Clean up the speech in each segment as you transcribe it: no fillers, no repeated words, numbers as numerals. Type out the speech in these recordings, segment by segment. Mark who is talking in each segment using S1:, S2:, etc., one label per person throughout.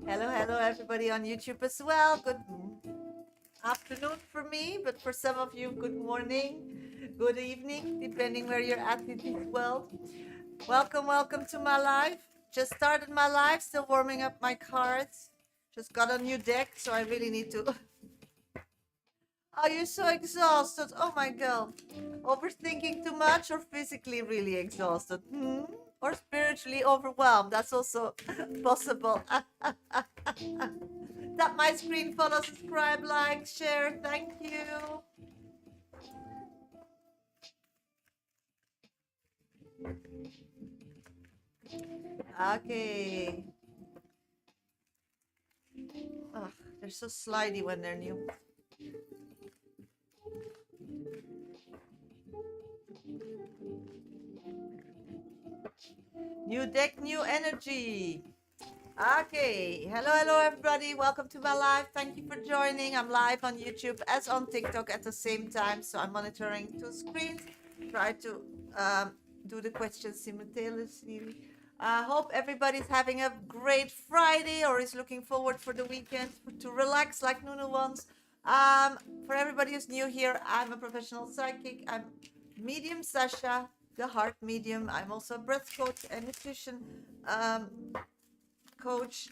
S1: Hello, hello, everybody on YouTube as well. Good afternoon for me, but for some of you, good morning, good evening, depending where you're at in this world. Welcome, welcome to my live. Just started my live, still warming up my cards. Just got a new deck, so I really need to. Oh, you're so exhausted. Oh my God. Overthinking too much or physically really exhausted? Or spiritually overwhelmed? That's also possible. Tap my screen, follow, subscribe, like, share. Thank you. Okay. Ugh, they're so slidey when they're new. New deck, new energy. Okay. Hello, hello, everybody. Welcome to my live. Thank you for joining. I'm live on YouTube as on TikTok at the same time. So I'm monitoring two screens. Try to do the questions simultaneously. I hope everybody's having a great Friday or is looking forward for the weekend to relax like Nunu wants. For everybody who's new here, I'm a professional psychic. I'm Medium Shasha, the heart medium. I'm also a breath coach and nutrition coach.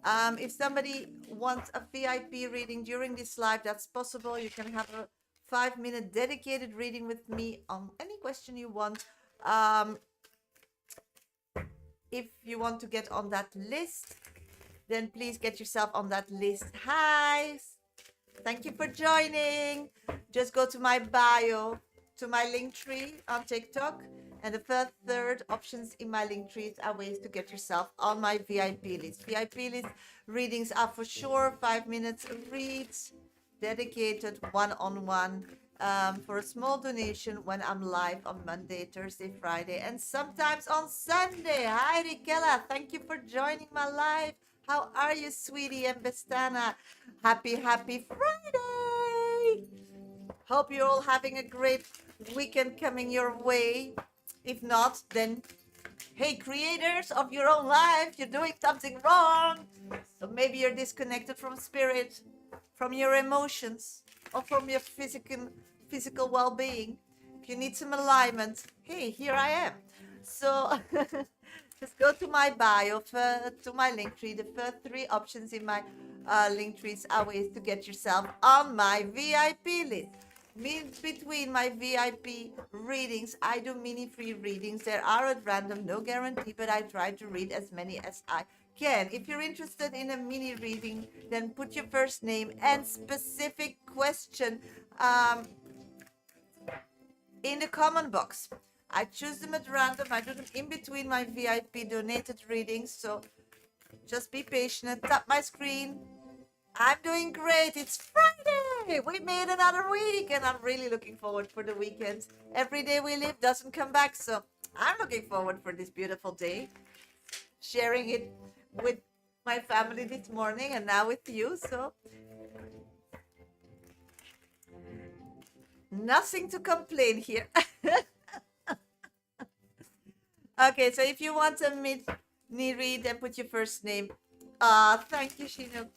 S1: If somebody wants a VIP reading during this live, that's possible. You can have a 5-minute dedicated reading with me on any question you want. If you want to get on that list, then please get yourself on that list. Hi, thank you for joining. Just go to my bio, to my link tree on TikTok, and the first third options in my link trees are ways to get yourself on my VIP list. VIP list readings are for sure 5 minutes reads, dedicated one-on-one. For a small donation when I'm live on Monday, Thursday, Friday, and sometimes on Sunday. Hi, Rikela. Thank you for joining my live. How are you, sweetie and Bestana? Happy Friday. Hope you're all having a great weekend coming your way. If not, then hey, creators of your own life, you're doing something wrong. So maybe you're disconnected from spirit, from your emotions, or from your physical well-being. If you need some alignment, hey, here I am. So just go to my bio, to my link tree. The first 3 options in my link trees are ways to get yourself on my VIP list. Between my VIP readings, I do mini free readings. There are at random, no guarantee, but I try to read as many as I can. If you're interested in a mini reading, then put your first name and specific question in the comment box. I choose them at random. I do them in between my VIP donated readings. So just be patient. Tap my screen. I'm doing great. It's Friday. We made another week, and I'm really looking forward for the weekend. Every day we live doesn't come back, so I'm looking forward for this beautiful day. Sharing it with my family this morning and now with you. So nothing to complain here. Okay, so if you want a mini read, then put your first name. Thank you, Shino.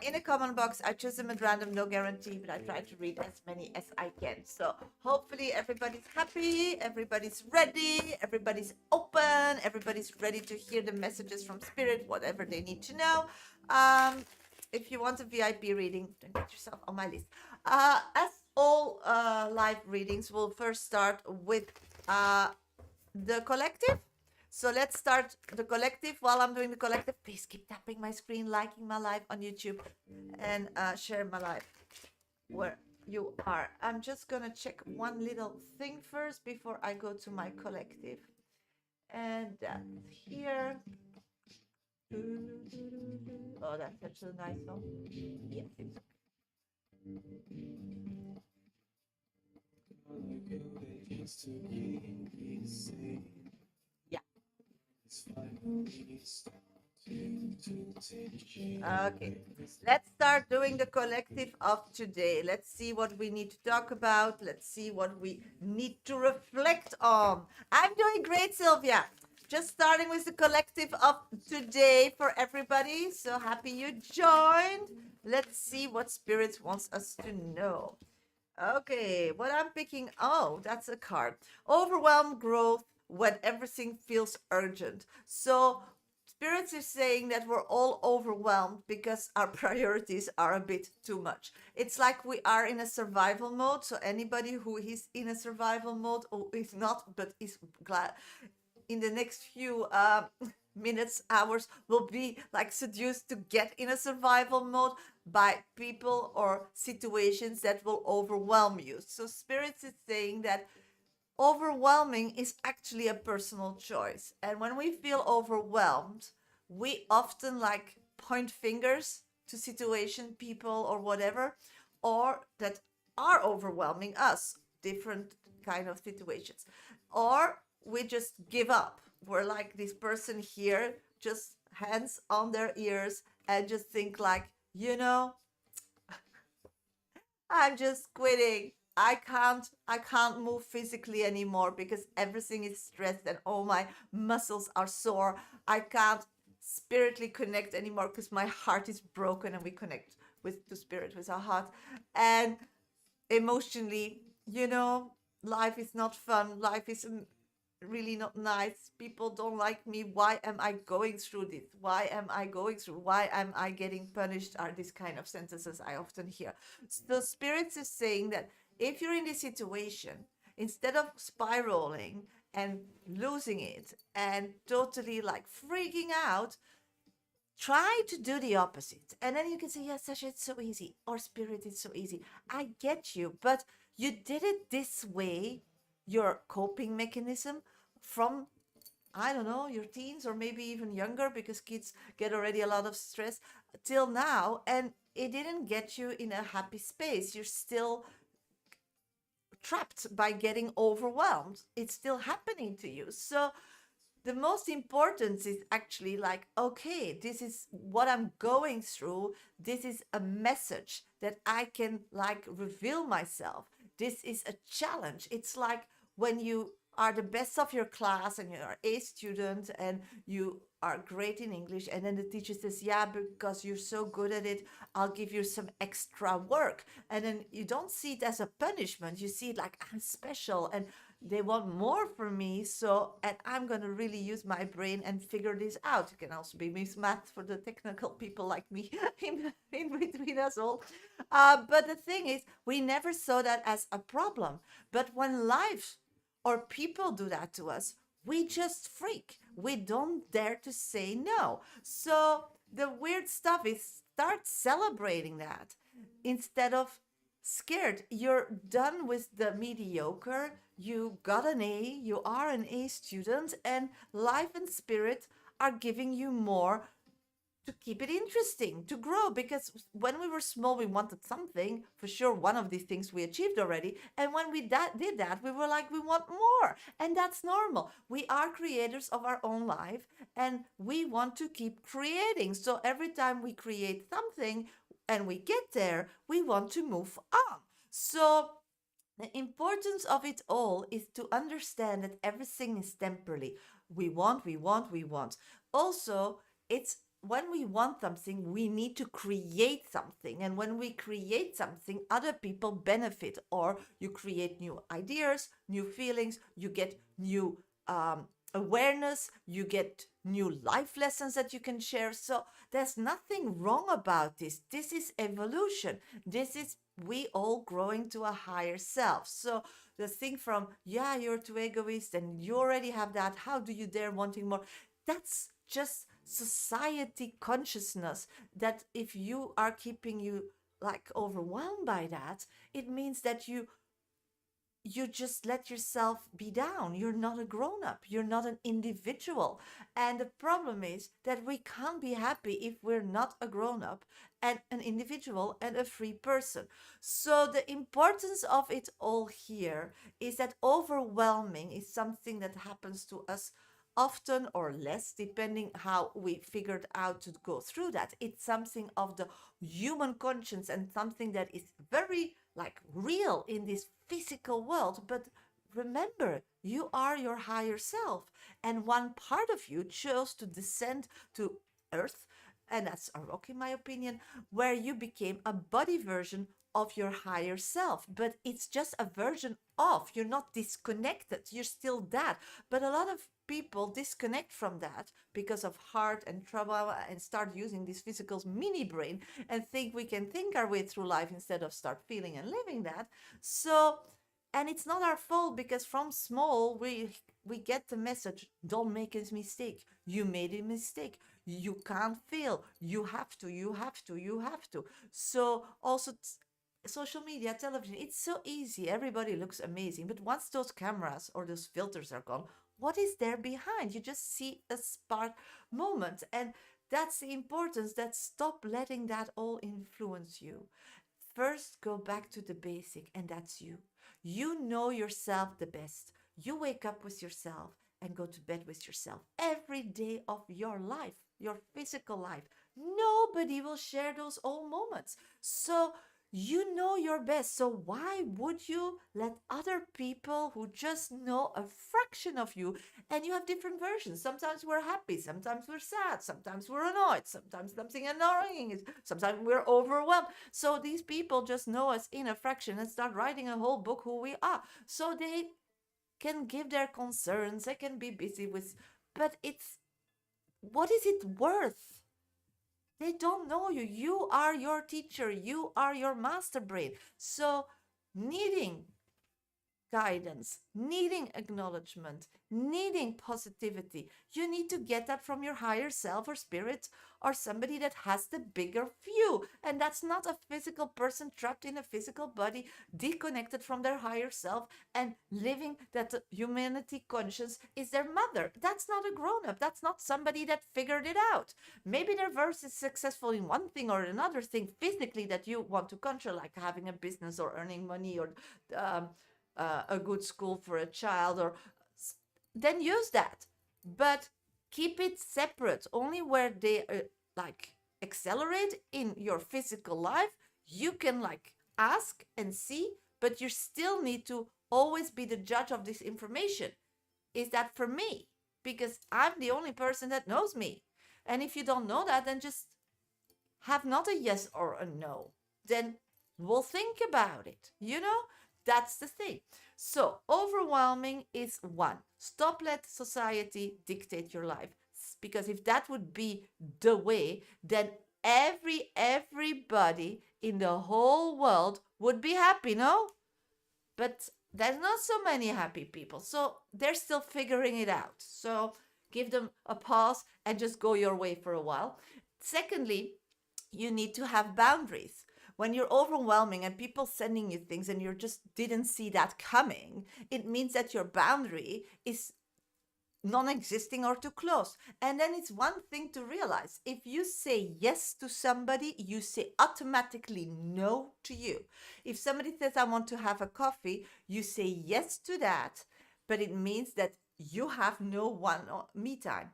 S1: In a comment box, I choose them at random, no guarantee, but I try to read as many as I can. So hopefully everybody's happy, everybody's ready, everybody's open, everybody's ready to hear the messages from spirit, whatever they need to know. If you want a VIP reading, then get yourself on my list. As all live readings, we'll first start with the collective. So let's start the collective. While I'm doing the collective, please keep tapping my screen, liking my live on YouTube, and share my live where you are. I'm just gonna check one little thing first before I go to my collective. And here. Oh, that's such a nice song. Yes. Yeah. Okay, let's start doing the collective of today. Let's see what we need to talk about. Let's see what we need to reflect on. I'm doing great, Sylvia. just starting with the collective of today for everybody. So happy you joined. Let's see what Spirit wants us to know. Okay, what I'm picking, oh, that's a card. Overwhelmed growth when everything feels urgent. So Spirits is saying that we're all overwhelmed because our priorities are a bit too much. It's like we are in a survival mode. So anybody who is in a survival mode or is not, but is glad in the next few minutes, hours, will be like seduced to get in a survival mode by people or situations that will overwhelm you. So Spirits is saying that overwhelming is actually a personal choice. And when we feel overwhelmed, we often like point fingers to situation, people, or whatever, or that are overwhelming us, different kind of situations. Or we just give up. We're like this person here, just hands on their ears and just think like, I'm just quitting. I can't move physically anymore because everything is stressed and all my muscles are sore. I can't spiritually connect anymore because my heart is broken, and we connect with the spirit with our heart. And emotionally, life is not fun. Life is really not nice. People don't like me. Why am I going through this? Why am I going through? Why am I getting punished? Are these kind of sentences I often hear. So spirits is saying that if you're in this situation, instead of spiraling and losing it and totally like freaking out, try to do the opposite. And then you can say, yes, Sasha, it's so easy. Or Spirit, it's so easy. I get you, but you did it this way, your coping mechanism, from, I don't know, your teens or maybe even younger, because kids get already a lot of stress till now. And it didn't get you in a happy space. You're still trapped by getting overwhelmed. It's still happening to you. So the most important is actually like, okay, this is what I'm going through. This is a message that I can like reveal myself. This is a challenge. It's like when you are the best of your class and you're a student and you are great in English, and then the teacher says, yeah, because you're so good at it, I'll give you some extra work. And then you don't see it as a punishment. You see it like, I'm special and they want more from me, so, and I'm going to really use my brain and figure this out. It can also be Miss Math for the technical people like me in between us all. But the thing is, we never saw that as a problem. But when life or people do that to us, we just freak. We don't dare to say no. So the weird stuff is, start celebrating that instead of scared. You're done with the mediocre. You got an A, you are an A student, and life and spirit are giving you more to keep it interesting, to grow. Because when we were small, we wanted something. For sure, one of these things we achieved already. And when we did that, we were like, we want more. And that's normal. We are creators of our own life, and we want to keep creating. So every time we create something and we get there, we want to move on. So the importance of it all is to understand that everything is temporary. We want, we want, we want. Also, it's when we want something, we need to create something. And when we create something, other people benefit, or you create new ideas, new feelings, you get new awareness, you get new life lessons that you can share. So there's nothing wrong about this. This is evolution. This is we all growing to a higher self. So the thing from, yeah, you're too egoist and you already have that, how do you dare wanting more? That's just society consciousness, that if you are keeping you like overwhelmed by that, it means that you just let yourself be down. You're not a grown up. You're not an individual. And the problem is that we can't be happy if we're not a grown up and an individual and a free person. So the importance of it all here is that overwhelming is something that happens to us often or less, depending how we figured out to go through that. It's something of the human conscience and something that is very like real in this physical world. But remember, You are your higher self. And one part of you chose to descend to earth, and that's a rock in my opinion, where you became a body version of your higher self. But it's just a version of, you're not disconnected, you're still that. But a lot of people disconnect from that because of heart and trauma and start using this physical mini brain and think we can think our way through life instead of start feeling and living that. So, and it's not our fault, because from small we get the message, don't make a mistake, you made a mistake, you can't fail, you have to, you have to, you have to. So also social media, television, it's so easy, everybody looks amazing, but once those cameras or those filters are gone, what is there behind? You just see a spark moment. And that's the importance, that stop letting that all influence you. First, go back to the basic, and that's you. You know yourself the best. You wake up with yourself and go to bed with yourself every day of your life, your physical life. Nobody will share those old moments. So you know your best. So why would you let other people who just know a fraction of you, and you have different versions? Sometimes we're happy, sometimes we're sad, sometimes we're annoyed, sometimes something annoying is, sometimes we're overwhelmed. So these people just know us in a fraction and start writing a whole book who we are. So they can give their concerns, they can be busy with, but it's, what is it worth? They don't know you. You are your teacher. You are your master brain. So, needing guidance, needing acknowledgement, needing positivity, you need to get that from your higher self or spirit, or somebody that has the bigger view. And that's not a physical person trapped in a physical body, disconnected from their higher self and living that humanity conscious is their mother. That's not a grown-up. That's not somebody that figured it out. Maybe they're very successful in one thing or another thing physically that you want to control, like having a business or earning money, or a good school for a child, or then use that, but keep it separate. Only where they like accelerate in your physical life, you can like ask and see, but you still need to always be the judge of this information. Is that for me? Because I'm the only person that knows me. And if you don't know that, then just have not a yes or a no. Then we'll think about it, you know? That's the thing. So, overwhelming is one. Stop let society dictate your life. Because if that would be the way, then everybody in the whole world would be happy, no? But there's not so many happy people. So they're still figuring it out. So give them a pause and just go your way for a while. Secondly, you need to have boundaries. When you're overwhelming and people sending you things and you just didn't see that coming, it means that your boundary is non-existing or too close. And then it's one thing to realize, if you say yes to somebody, you say automatically no to you. If somebody says, I want to have a coffee, you say yes to that, but it means that you have no one me time.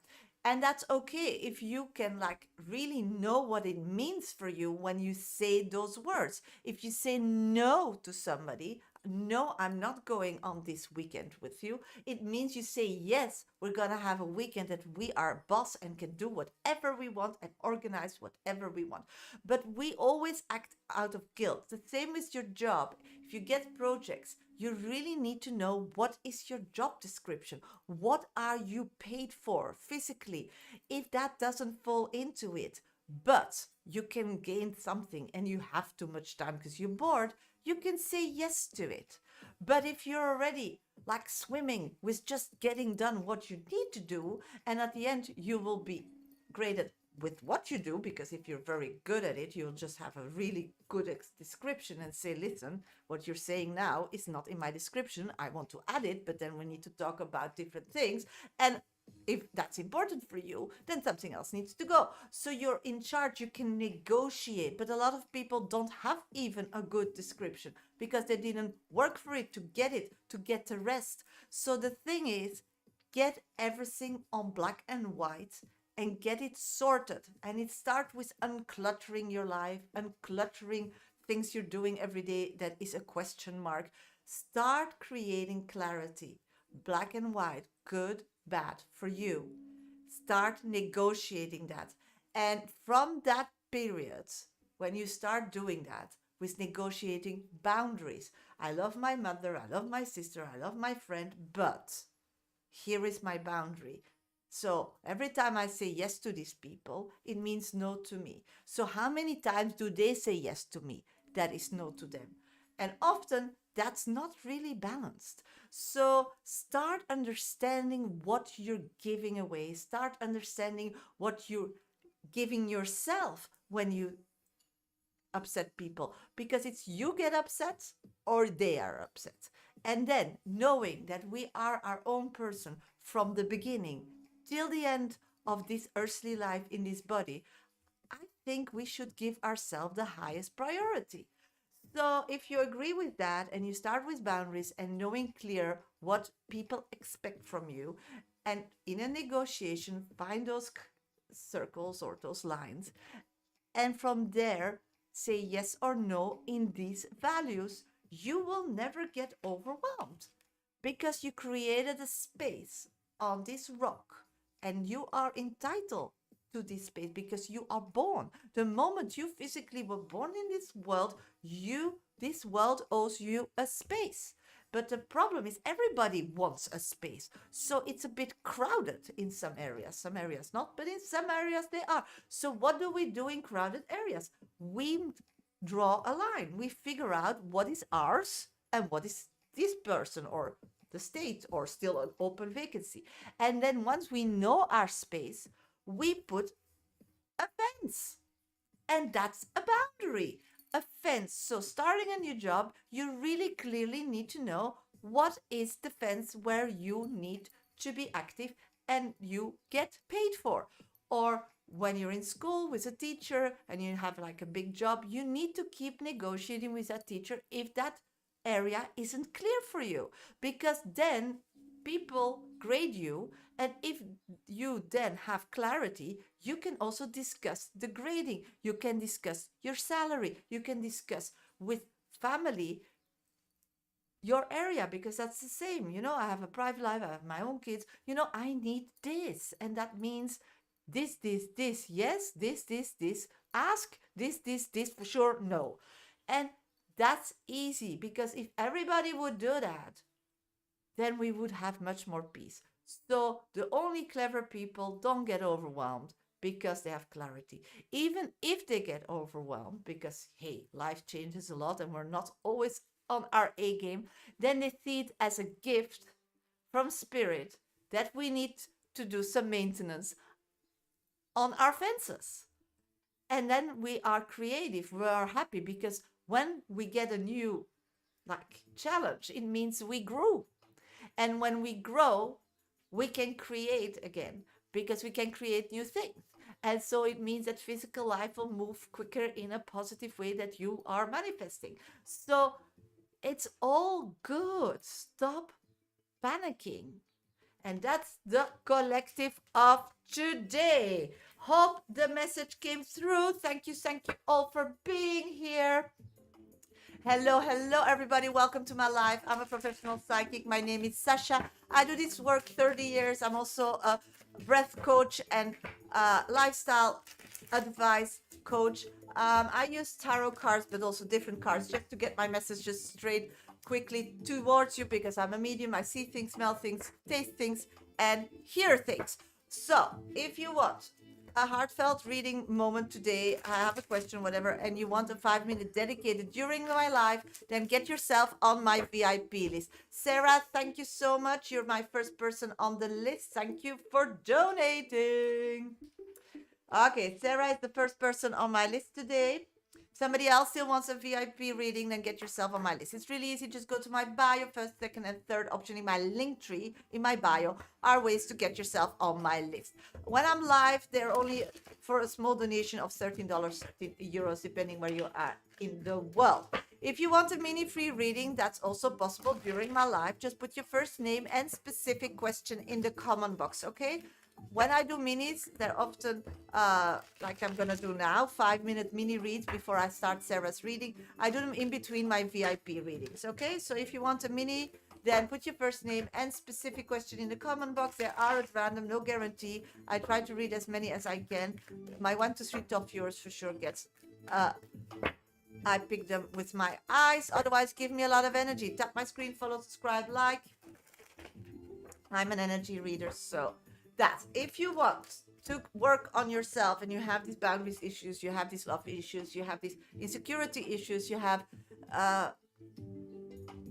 S1: And that's okay if you can like really know what it means for you when you say those words. If you say no to somebody, no, I'm not going on this weekend with you, it means you say yes, we're gonna have a weekend that we are boss and can do whatever we want and organize whatever we want. But we always act out of guilt. The same with your job. If you get projects, you really need to know, what is your job description? What are you paid for physically? If that doesn't fall into it, but you can gain something and you have too much time because you're bored, you can say yes to it. But if you're already like swimming with just getting done what you need to do, and at the end you will be graded with what you do, because if you're very good at it, you'll just have a really good description and say, listen, what you're saying now is not in my description, I want to add it, but then we need to talk about different things. And if that's important for you, then something else needs to go. So you're in charge, you can negotiate. But a lot of people don't have even a good description because they didn't work for it to get the rest. So the thing is, get everything on black and white and get it sorted. And it starts with uncluttering your life, uncluttering things you're doing every day that is a question mark. Start creating clarity. black and white, good, bad for you. Start negotiating that. And from that period, when you start doing that with negotiating boundaries, I love my mother, I love my sister, I love my friend, but here is my boundary. So every time I say yes to these people, it means no to me. So how many times do they say yes to me? That is no to them. And often that's not really balanced. So start understanding what you're giving away. Start understanding what you're giving yourself when you upset people, because it's you get upset or they are upset. And then knowing that we are our own person from the beginning till the end of this earthly life in this body, I think we should give ourselves the highest priority. So if you agree with that and you start with boundaries and knowing clear what people expect from you, and in a negotiation find those circles or those lines, and from there say yes or no in these values, you will never get overwhelmed because you created a space on this rock and you are entitled to this space because you are born. The moment you physically were born in this world, this world owes you a space. But the problem is everybody wants a space. So it's a bit crowded in some areas not, but in some areas they are. So what do we do in crowded areas? We draw a line. We figure out what is ours and what is this person or the state or still an open vacancy. And then once we know our space, we put a fence. And that's a boundary, a fence. So starting a new job, you really clearly need to know what is the fence where you need to be active and you get paid for. Or when you're in school with a teacher and you have like a big job, you need to keep negotiating with that teacher if that area isn't clear for you, because then people grade you, and if you then have clarity, you can also discuss the grading, you can discuss your salary, you can discuss with family your area, because that's the same. I have a private life, I have my own kids. I need this, and that means this, yes, this, ask this for sure, no. And that's easy, because if everybody would do that, then we would have much more peace. So the only clever people don't get overwhelmed because they have clarity. Even if they get overwhelmed because, hey, life changes a lot and we're not always on our A game, then they see it as a gift from spirit that we need to do some maintenance on our fences. And then we are creative, we are happy, because when we get a new challenge, it means we grew. And when we grow, we can create again, because we can create new things. And so it means that physical life will move quicker in a positive way that you are manifesting. So it's all good. Stop panicking. And that's the collective of today. Hope the message came through. Thank you all for being here. Hello, everybody. Welcome to my life. I'm a professional psychic. My name is Sasha. I do this work 30 years. I'm also a breath coach and lifestyle advice coach. I use tarot cards, but also different cards, just to get my messages straight quickly towards you, because I'm a medium. I see things, smell things, taste things, and hear things. So if you want a heartfelt reading moment today, I have a question, whatever, and you want a 5-minute dedicated during my life, then get yourself on my VIP list. Sarah, thank you so much. You're my first person on the list. Thank you for donating. Okay, Sarah is the first person on my list today. Somebody else still wants a VIP reading, then get yourself on my list. It's really easy. Just go to my bio. First, second, and third option in my link tree in my bio are ways to get yourself on my list. When I'm live, they're only for a small donation of $13, €13, depending where you are in the world. If you want a mini free reading, that's also possible during my live. Just put your first name and specific question in the comment box, okay? When I do minis, they're often, like I'm going to do now, 5-minute mini reads before I start Sarah's reading. I do them in between my VIP readings, okay? So if you want a mini, then put your first name and specific question in the comment box. They are at random, no guarantee. I try to read as many as I can. My 1 to 3 top viewers for sure gets I pick them with my eyes. Otherwise, give me a lot of energy. Tap my screen, follow, subscribe, like. I'm an energy reader, so that if you want to work on yourself and you have these boundaries issues, you have these love issues, you have these insecurity issues, you have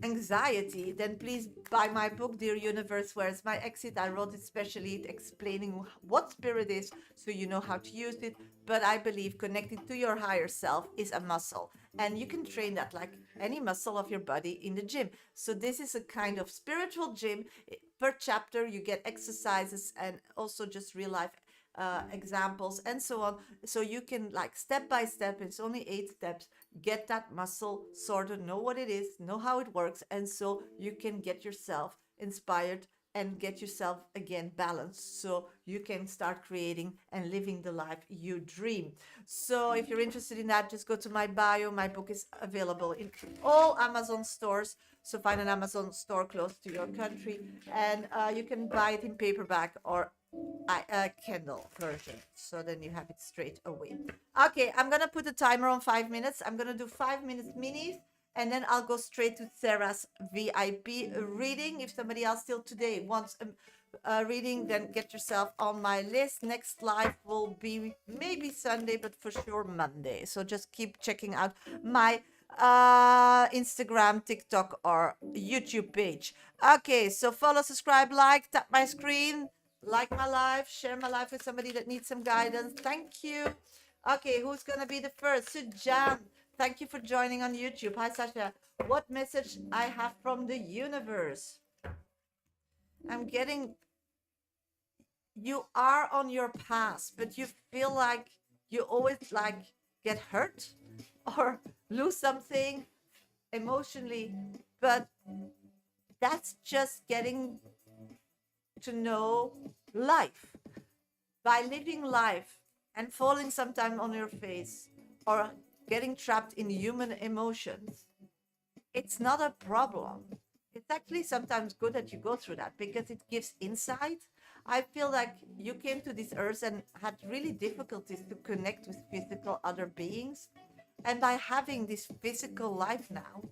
S1: anxiety, then please buy my book, Dear Universe, Where's My Exit? I wrote it specially explaining what spirit is so you know how to use it. But I believe connecting to your higher self is a muscle, and you can train that like any muscle of your body in the gym. So this is a kind of spiritual gym. Per chapter you get exercises and also just real life examples and so on, so you can like step by step, it's only 8 steps, get that muscle sorted, know what it is, know how it works, and so you can get yourself inspired and get yourself again balanced, so you can start creating and living the life you dream. So if you're interested in that, just go to my bio. My book is available in all Amazon stores, so find an Amazon store close to your country, and you can buy it in paperback or a Kindle version, so then you have it straight away. Okay, I'm gonna put a timer on 5 minutes. I'm gonna do 5 minutes minis, and then I'll go straight to Sarah's VIP reading. If somebody else still today wants a reading, then get yourself on my list. Next live will be maybe Sunday, but for sure Monday. So just keep checking out my Instagram, TikTok, or YouTube page. Okay, so follow, subscribe, like, tap my screen, like my life, share my life with somebody that needs some guidance. Thank you. Okay, who's gonna be the first? Sujan, thank you for joining on YouTube. Hi Sasha, what message I have from the universe? I'm getting, you are on your path, but you feel like you always like get hurt or lose something emotionally, but that's just getting to know life. By living life and falling sometime on your face or getting trapped in human emotions, it's not a problem. It's actually sometimes good that you go through that because it gives insight. I feel like you came to this earth and had really difficulties to connect with physical other beings, and by having this physical life now,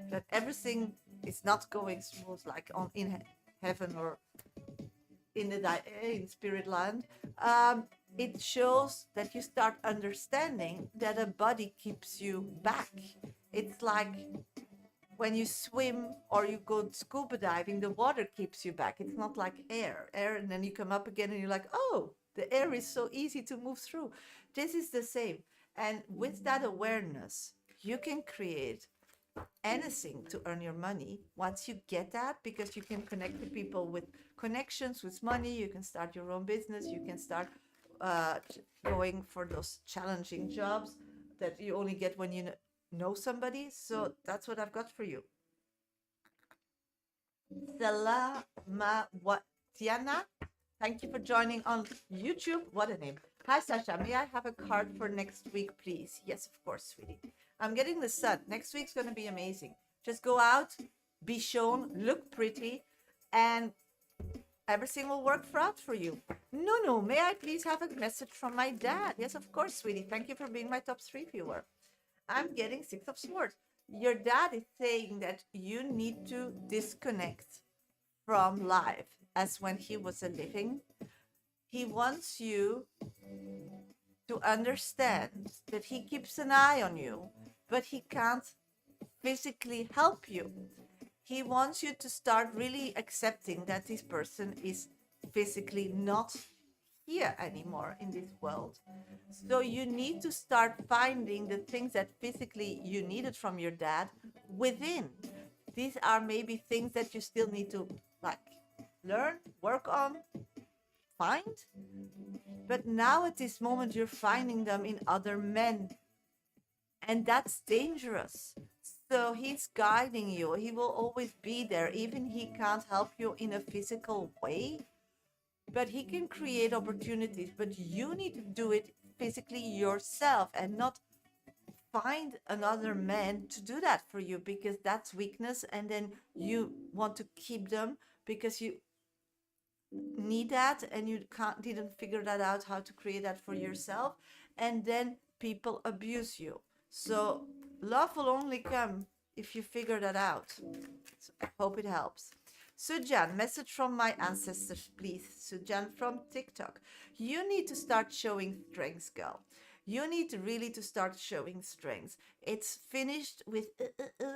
S1: that everything is not going smooth like on in heaven or in spirit land, it shows that you start understanding that a body keeps you back. It's like when you swim or you go scuba diving, the water keeps you back. It's not like air, and then you come up again and you're like, oh, the air is so easy to move through. This is the same. And with that awareness, you can create anything to earn your money once you get that, because you can connect with people with connections, with money. You can start your own business. You can start going for those challenging jobs that you only get when you know somebody. So that's what I've got for you. Salamawatiana, thank you for joining on YouTube. What a name. Hi Sasha, may I have a card for next week, please? Yes, of course, sweetie. I'm getting the sun. Next week's going to be amazing. Just go out, be shown, look pretty, and everything will work out for you. No, may I please have a message from my dad? Yes, of course, sweetie. Thank you for being my top 3 viewer. I'm getting 6 of Swords. Your dad is saying that you need to disconnect from life as when he was living. He wants you to understand that he keeps an eye on you, but he can't physically help you. He wants you to start really accepting that this person is physically not here anymore in this world. So you need to start finding the things that physically you needed from your dad within. These are maybe things that you still need to like learn, work on, find. But now at this moment, you're finding them in other men. And that's dangerous. So he's guiding you. He will always be there. Even he can't help you in a physical way, but he can create opportunities. But you need to do it physically yourself and not find another man to do that for you, because that's weakness, and then you want to keep them because you need that and you didn't figure that out, how to create that for yourself, and then people abuse you. So love will only come if you figure that out. So I hope it helps. Sujan, message from my ancestors, please. Sujan from TikTok. You need to start showing strengths, girl. You need really to start showing strengths. It's finished with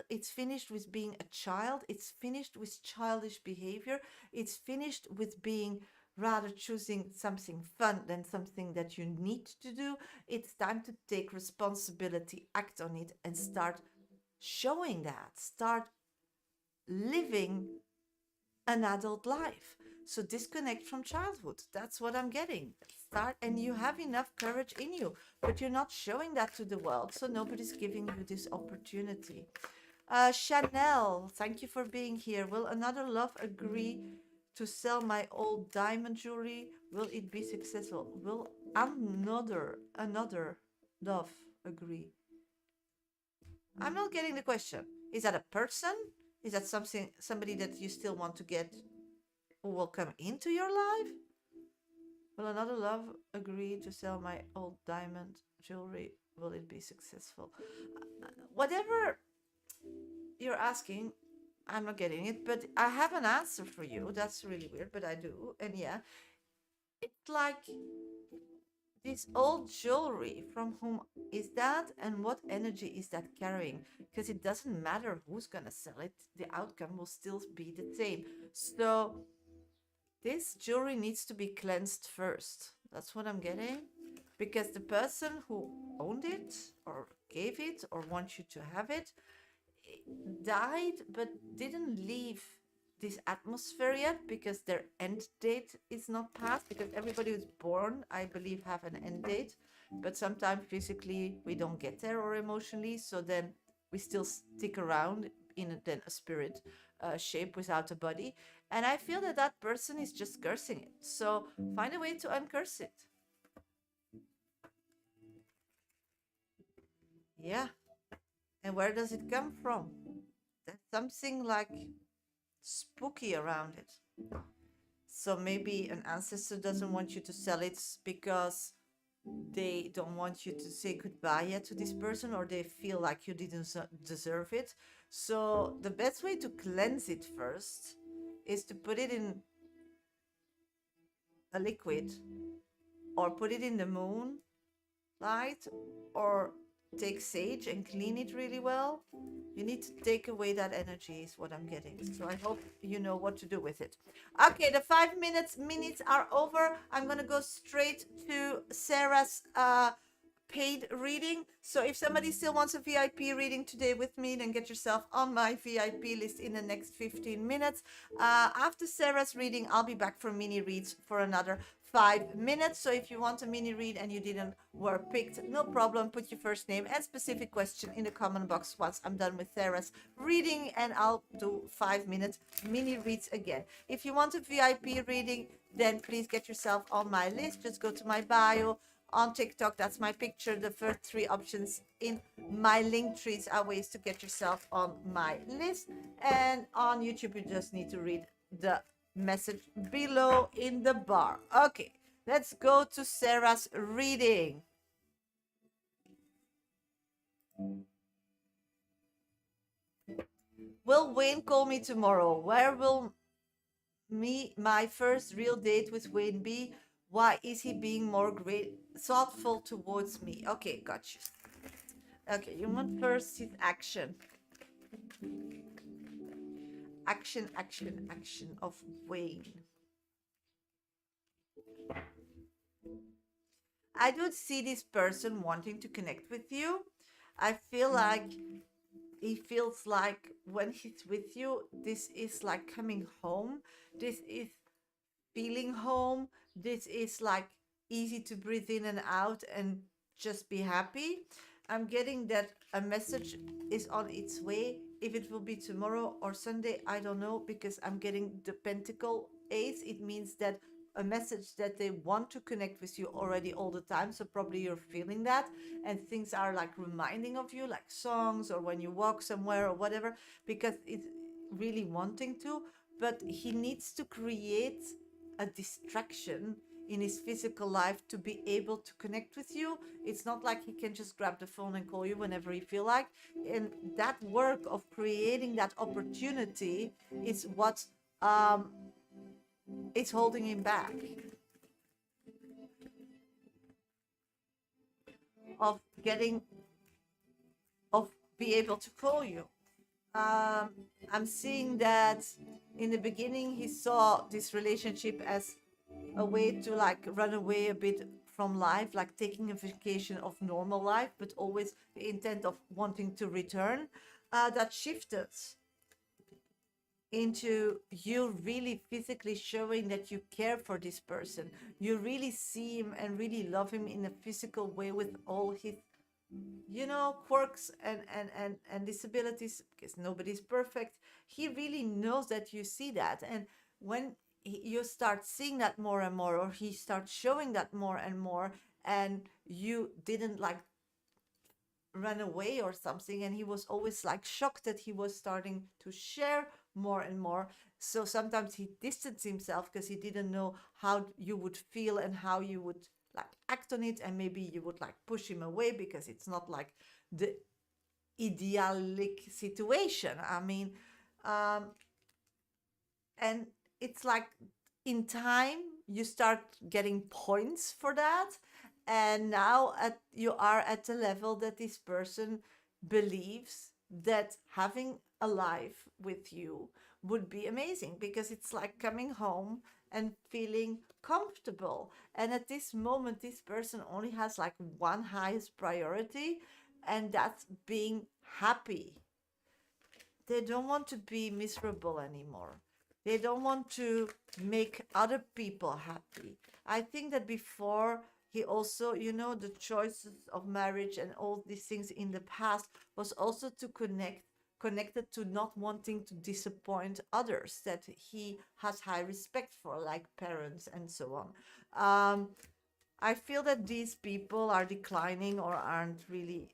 S1: it's finished with being a child. It's finished with childish behavior. It's finished with being rather choosing something fun than something that you need to do. It's time to take responsibility, act on it, and start showing that. Start living an adult life. So disconnect from childhood. That's what I'm getting. Start, and you have enough courage in you, but you're not showing that to the world. So nobody's giving you this opportunity. Chanel, thank you for being here. Will another love agree to sell my old diamond jewelry? Will it be successful? Will another love agree? I'm not getting the question. Is that a person? Is that somebody that you still want to get, who will come into your life? Will another love agree to sell my old diamond jewelry? Will it be successful? Whatever you're asking, I'm not getting it, but I have an answer for you. That's really weird, but I do. And yeah, it's like this old jewelry, from whom is that and what energy is that carrying? Because it doesn't matter who's gonna sell it, the outcome will still be the same. So this jewelry needs to be cleansed first. That's what I'm getting. Because the person who owned it or gave it or wants you to have it died, but didn't leave this atmosphere yet, because their end date is not passed. Because everybody who's born, I believe, have an end date, but sometimes physically we don't get there, or emotionally, so then we still stick around in a spirit shape without a body. And I feel that that person is just cursing it. So find a way to uncurse it. Yeah. And where does it come from? There's something like spooky around it. So maybe an ancestor doesn't want you to sell it because they don't want you to say goodbye yet to this person, or they feel like you didn't deserve it. So the best way to cleanse it first is to put it in a liquid, or put it in the moon light, or take sage and clean it really well. You need to take away that energy, is what I'm getting. So I hope you know what to do with it. Okay, the 5 minutes are over. I'm gonna go straight to Sarah's paid reading. So if somebody still wants a VIP reading today with me, then get yourself on my VIP list in the next 15 minutes. After Sarah's reading, I'll be back for mini reads for another 5 minutes. So if you want a mini read and you didn't were picked, no problem. Put your first name and specific question in the comment box once I'm done with Sarah's reading, and I'll do 5 minutes mini reads again. If you want a VIP reading, then please get yourself on my list. Just go to my bio on TikTok. That's my picture. The first 3 options in my link trees are ways to get yourself on my list. And on YouTube, you just need to read the message below in the bar. Okay, let's go to Sarah's reading. Will Wayne call me tomorrow? Where will my first real date with Wayne be? Why is he being more thoughtful towards me? Okay, gotcha. Okay, you want first his action. Action of Wayne. I do see this person wanting to connect with you. I feel like he feels like when he's with you, this is like coming home. This is feeling home. This is like easy to breathe in and out and just be happy. I'm getting that a message is on its way. If it will be tomorrow or Sunday, I don't know, because I'm getting the Pentacle Ace. It means that a message that they want to connect with you already all the time. So probably you're feeling that, and things are like reminding of you, like songs or when you walk somewhere or whatever, because it's really wanting to. But he needs to create a distraction in his physical life to be able to connect with you. It's not like he can just grab the phone and call you whenever he feel like. And that work of creating that opportunity is what is holding him back of getting of be able to call you. I'm seeing that in the beginning he saw this relationship as a way to like run away a bit from life, like taking a vacation of normal life, but always the intent of wanting to return. That shifted into you really physically showing that you care for this person. You really see him and really love him in a physical way with all his, you know, quirks and disabilities, because nobody's perfect. He really knows that you see that. And when you start seeing that more and more, or he starts showing that more and more, and you didn't like run away or something, and he was always like shocked that he was starting to share more and more. So sometimes he distanced himself because he didn't know how you would feel and how you would like act on it, and maybe you would like push him away because it's not like the idyllic situation. I mean, and it's like in time you start getting points for that, and now you are at a level that this person believes that having a life with you would be amazing, because it's like coming home and feeling comfortable. And at this moment this person only has like one highest priority, and that's being happy. They don't want to be miserable anymore. They don't want to make other people happy. I think that before he also, you know, the choices of marriage and all these things in the past was also to connected to not wanting to disappoint others that he has high respect for, like parents and so on. I feel that these people are declining or aren't really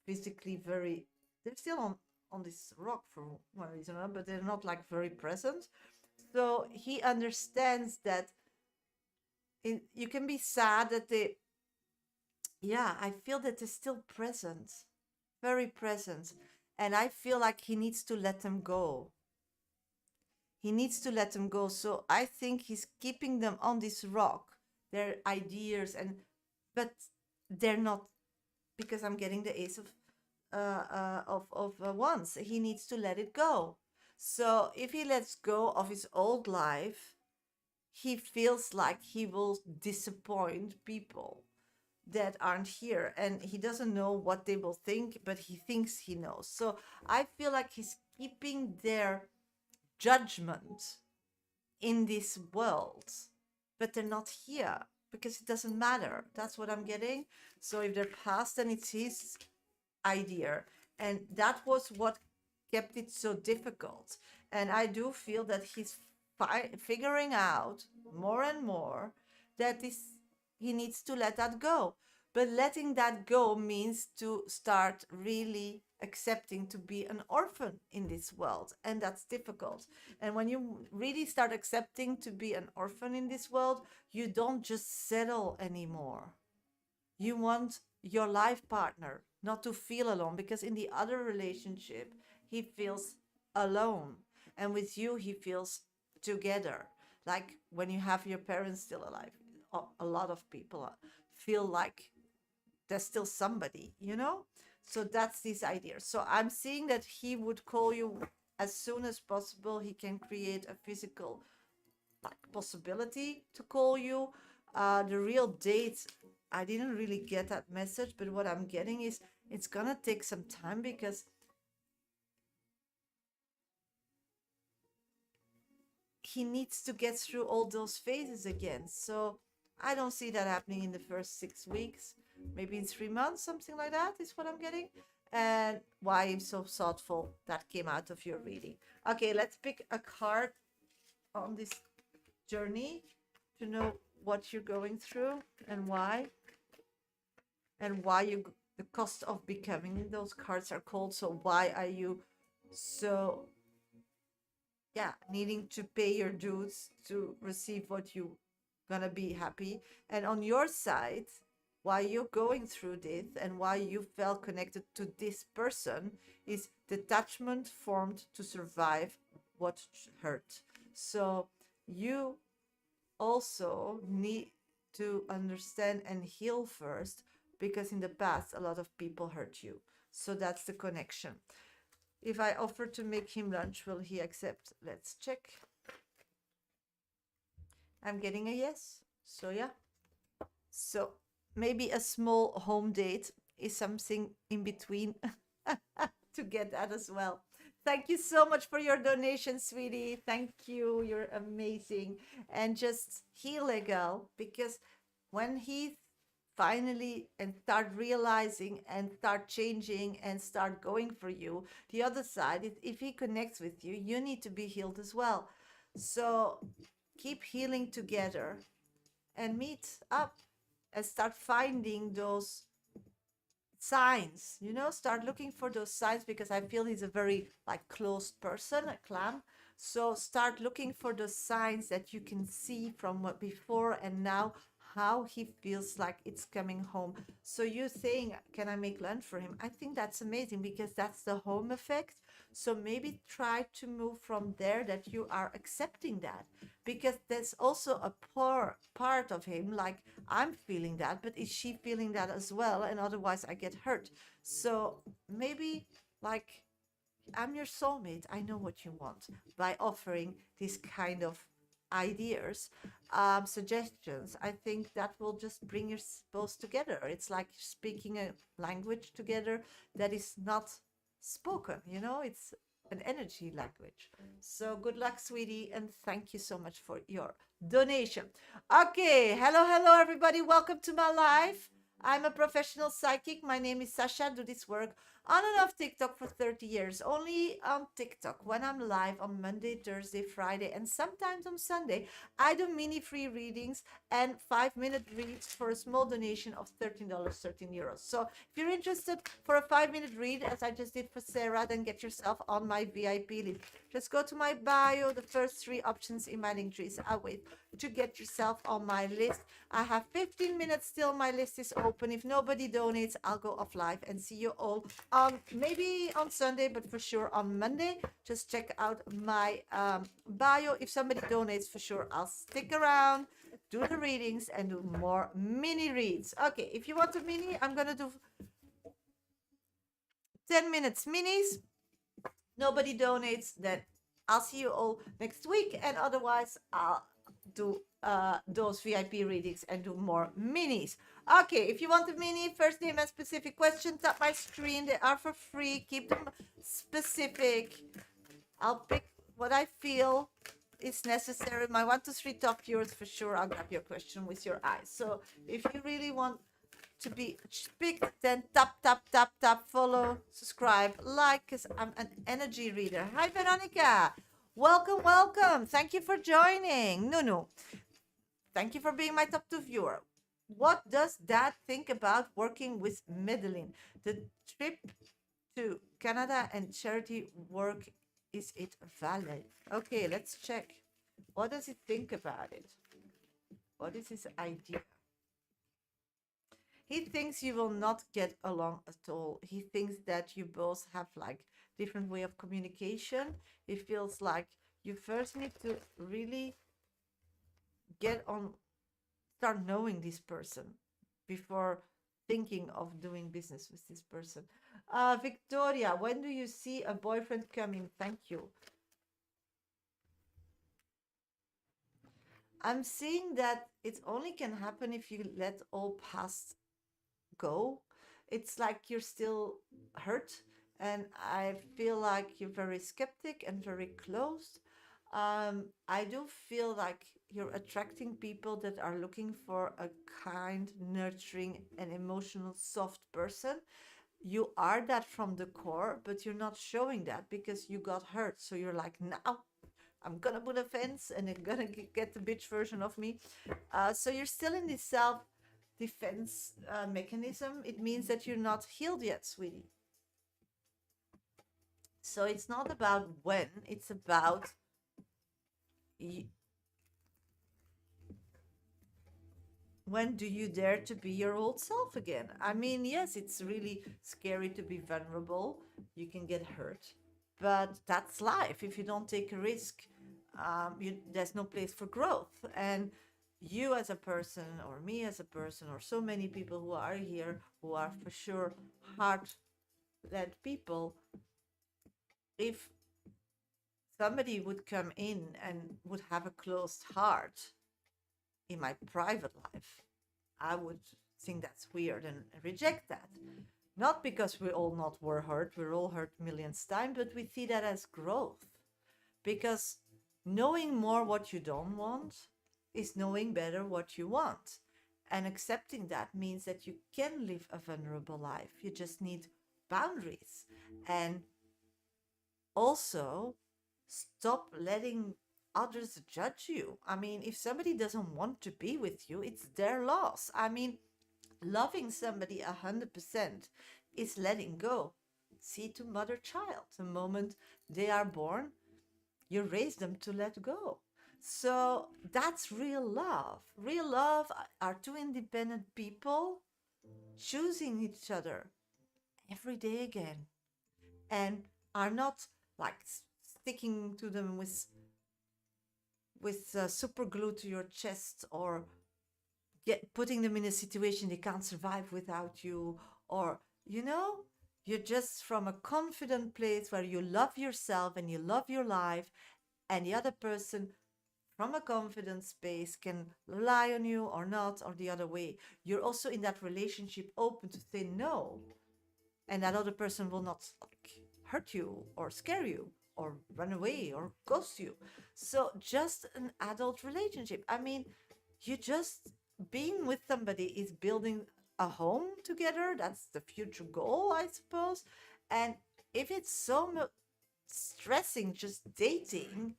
S1: physically very, they're still on this rock for one reason or another, but they're not like very present. So he understands that you can be sad that they, yeah, I feel that they're still present, very present. And I feel like he needs to let them go. He needs to let them go. So I think he's keeping them on this rock, their ideas, and but they're not, because I'm getting the ace of wands. He needs to let it go. So if he lets go of his old life, he feels like he will disappoint people that aren't here, and he doesn't know what they will think, but he thinks he knows. So I feel like he's keeping their judgment in this world, but they're not here because it doesn't matter. That's what I'm getting. So if they're past, then it's his idea, and that was what kept it so difficult. And I do feel that he's figuring out more and more that this, he needs to let that go. But letting that go means to start really accepting to be an orphan in this world, and that's difficult. And when you really start accepting to be an orphan in this world, you don't just settle anymore. You want your life partner not to feel alone, because in the other relationship he feels alone, and with you he feels together. Like when you have your parents still alive, a lot of people feel like there's still somebody, you know. So that's this idea. So I'm seeing that he would call you as soon as possible. He can create a physical like possibility to call you. The real date, I didn't really get that message, but what I'm getting is it's gonna take some time, because he needs to get through all those phases again. So I don't see that happening in the first 6 weeks. Maybe in 3 months, something like that is what I'm getting. And why I'm so thoughtful, that came out of your reading. Okay, let's pick a card on this journey. to know what you're going through and why, and why you, the cost of becoming, those cards are called. So why are you so, yeah, needing to pay your dues to receive what you gonna be happy? And on your side, why you're going through this and why you felt connected to this person is detachment formed to survive what hurt. So you also need to understand and heal first, because in the past a lot of people hurt you. So that's the connection. If I offer to make him lunch, will he accept? Let's check. I'm getting a yes. So yeah. So maybe a small home date is something in between to get that as well. Thank you so much for your donation, sweetie. Thank you. You're amazing. And just heal a girl, because when he finally and start realizing and start changing and start going for you, the other side, if he connects with you, you need to be healed as well. So keep healing together and meet up and start finding those signs, start looking for those signs, because I feel he's a very like closed person, a clam. So start looking for those signs that you can see from what before and now, how he feels like it's coming home. So you saying, can I make lunch for him? I think that's amazing, because that's the home effect. So maybe try to move from there, that you are accepting that, because there's also a poor part of him, like, I'm feeling that, but is she feeling that as well? And otherwise I get hurt. So maybe, like, I'm your soulmate, I know what you want, by offering this kind of ideas, suggestions. I think that will just bring you both together. It's like speaking a language together that is not spoken, it's an energy language. So good luck, sweetie, and thank you so much for your donation. Okay, hello everybody, welcome to my life. I'm a professional psychic. My name is Sasha. I do this work on and off TikTok for 30 years. Only on TikTok, when I'm live on Monday, Thursday, Friday, and sometimes on Sunday, I do mini free readings and 5-minute reads for a small donation of $13, €13. So if you're interested for a 5-minute read, as I just did for Sarah, then get yourself on my VIP list. Just go to my bio. The first 3 options in my link tree is wait to get yourself on my list. I have 15 minutes still. My list is open. If nobody donates, I'll go off live and see you all on maybe on Sunday, but for sure on Monday. Just check out my bio. If somebody donates, for sure I'll stick around, do the readings, and do more mini reads. Okay, if you want a mini, I'm gonna do 10 minutes minis. Nobody donates, then I'll see you all next week, and otherwise I'll do those VIP readings and do more minis. Okay, if you want a mini, first name and specific questions, tap my screen. They are for free. Keep them specific. I'll pick what I feel is necessary. My 1, 2, 3 top viewers, for sure, I'll grab your question with your eyes. So if you really want to be picked, then tap, follow, subscribe, like, because I'm an energy reader. Hi, Veronica. Welcome. Thank you for joining. Nunu, thank you for being my top 2 viewer. What does Dad think about working with Medellin? The trip to Canada and charity work, is it valid? Okay, let's check. What does he think about it? What is his idea? He thinks you will not get along at all. He thinks that you both have like different way of communication. He feels like you first need to really start knowing this person before thinking of doing business with this person. Victoria, when do you see a boyfriend coming? Thank you. I'm seeing that it only can happen if you let all past go. It's like you're still hurt, and I feel like you're very skeptic and very closed. I do feel like you're attracting people that are looking for a kind, nurturing, and emotional, soft person. You are that from the core, but you're not showing that because you got hurt. So you're like, now I'm gonna put a fence and they're gonna get the bitch version of me. So you're still in this self-defense mechanism. It means that you're not healed yet, sweetie. So it's not about when, it's about when do you dare to be your old self again? I mean, yes, it's really scary to be vulnerable. You can get hurt, but that's life. If you don't take a risk, there's no place for growth. And you as a person, or me as a person, or so many people who are here, who are for sure heart-led people, if somebody would come in and would have a closed heart in my private life, I would think that's weird and reject that. Not because we all not were hurt, we're all hurt millions times, but we see that as growth. Because knowing more what you don't want is knowing better what you want. And accepting that means that you can live a vulnerable life. You just need boundaries. And also, stop letting others judge you. I mean, if somebody doesn't want to be with you, it's their loss. I mean, loving somebody 100% is letting go. See to mother child. The moment they are born, you raise them to let go. So that's real love. Real love are two independent people choosing each other every day again, and are not like sticking to them with super glue to your chest, or putting them in a situation they can't survive without you, or you're just from a confident place where you love yourself and you love your life, and the other person from a confident space can rely on you or not, or the other way. You're also in that relationship open to say no, and that other person will not hurt you or scare you or run away or ghost you. So just an adult relationship. I mean, you just being with somebody is building a home together. That's the future goal, I suppose. And if it's so stressing just dating,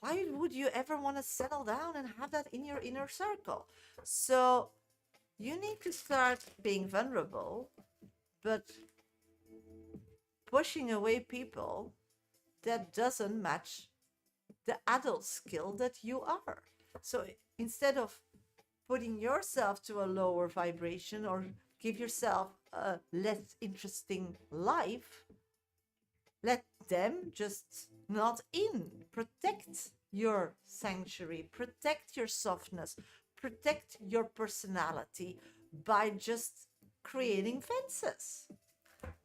S1: why would you ever want to settle down and have that in your inner circle? So you need to start being vulnerable, but pushing away people that doesn't match the adult skill that you are. So instead of putting yourself to a lower vibration or give yourself a less interesting life, let them just not in. Protect your sanctuary, protect your softness, protect your personality by just creating fences.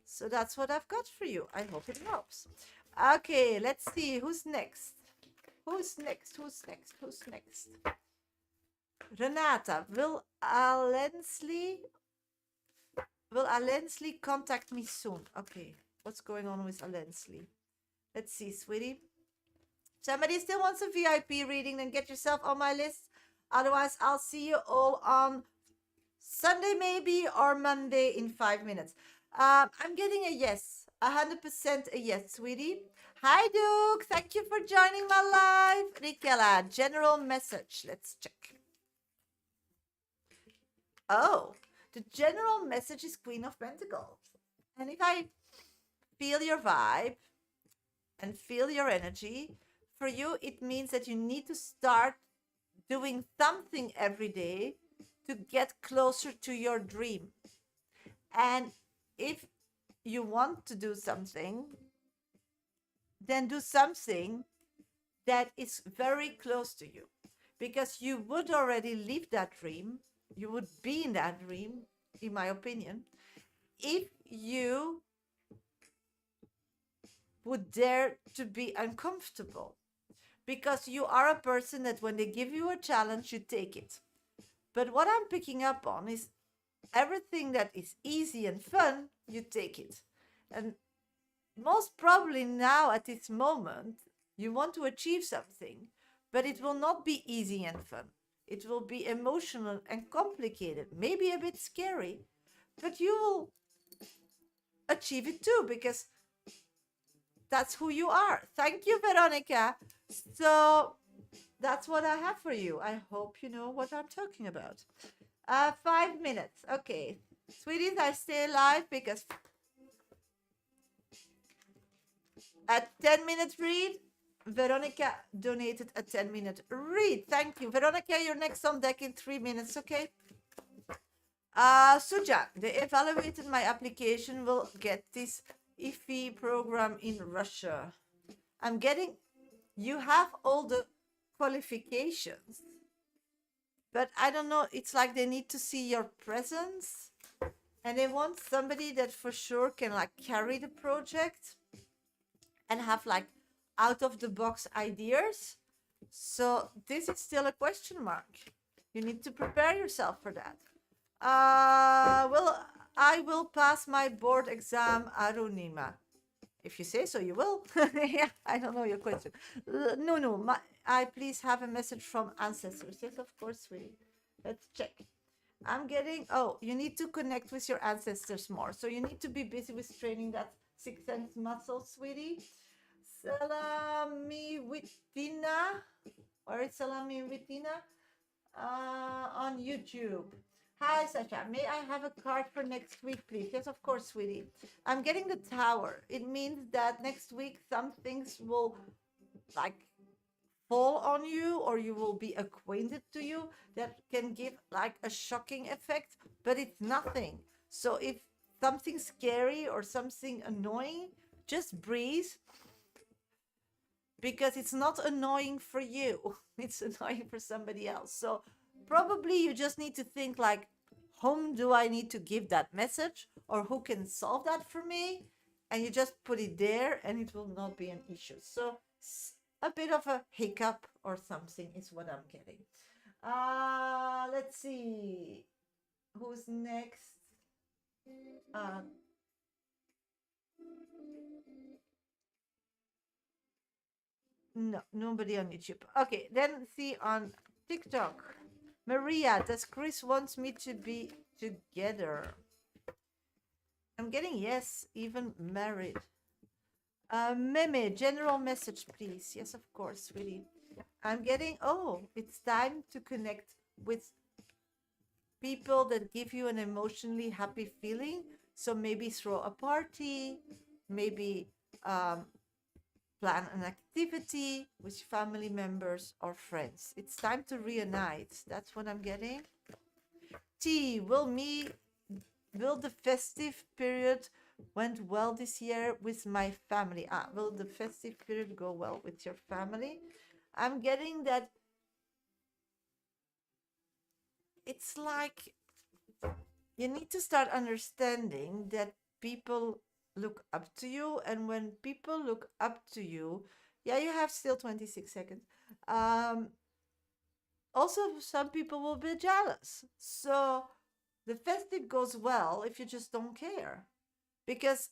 S1: So that's what I've got for you. I hope it helps. Okay, let's see who's next. Who's next? Who's next? Who's next? Renata, will Alensley contact me soon? Okay, what's going on with Alensley? Let's see, sweetie. Somebody still wants a VIP reading, then get yourself on my list. Otherwise, I'll see you all on Sunday maybe, or Monday in 5 minutes. I'm getting a yes, 100% a yes, sweetie. Hi, Duke. Thank you for joining my live. Rikela, general message. Let's check. Oh, the general message is Queen of Pentacles. And if I feel your vibe and feel your energy, for you, it means that you need to start doing something every day to get closer to your dream. And if you want to do something, then do something that is very close to you, because you would already live that dream. You would be in that dream, in my opinion, if you would dare to be uncomfortable, because you are a person that when they give you a challenge, you take it. But what I'm picking up on is everything that is easy and fun, you take it. And most probably now at this moment, you want to achieve something, but it will not be easy and fun. It will be emotional and complicated, maybe a bit scary, but you will achieve it too, because that's who you are. Thank you, Veronica. So that's what I have for you. I hope you know what I'm talking about. 5 minutes. Okay. Sweeties, I stay alive because a 10-minute read, Veronica donated a 10-minute read. Thank you. Veronica, you're next on deck in 3 minutes, okay? Suja, they evaluated my application. Will get this IFI program in Russia. I'm getting, you have all the qualifications, but I don't know. It's like they need to see your presence and they want somebody that for sure can like carry the project and have like out of the box ideas. So this is still a question mark. You need to prepare yourself for that. Well, I will pass my board exam, Arunima. If you say so, you will. Yeah, I don't know your question. No. I please have a message from ancestors. Yes, of course, sweetie. Let's check. I'm getting, oh, you need to connect with your ancestors more. So you need to be busy with training that sixth sense muscle, sweetie. Salami Witina, or it's Salami Witina on YouTube. Hi, Sasha. May I have a card for next week, please? Yes, of course, sweetie. I'm getting the tower. It means that next week some things will like fall on you or you will be acquainted to you that can give like a shocking effect, but it's nothing. So if something scary or something annoying, just breathe because it's not annoying for you. It's annoying for somebody else. So probably you just need to think like, whom do I need to give that message or who can solve that for me? And you just put it there and it will not be an issue. So a bit of a hiccup or something is what I'm getting. Let's see. Who's next? No, nobody on YouTube. Okay, then see on TikTok. Maria, does Chris wants me to be together? I'm getting yes, even married. Meme, general message, please. Yes, of course, really. I'm getting, oh, it's time to connect with people that give you an emotionally happy feeling. So maybe throw a party, maybe plan an activity with family members or friends. It's time to reunite. That's what I'm getting. T, will the festive period went well this year with my family? Will the festive period go well with your family? I'm getting that it's like you need to start understanding that people look up to you, and when people look up to you, yeah, you have still 26 seconds. Also, some people will be jealous. So the festive goes well if you just don't care, because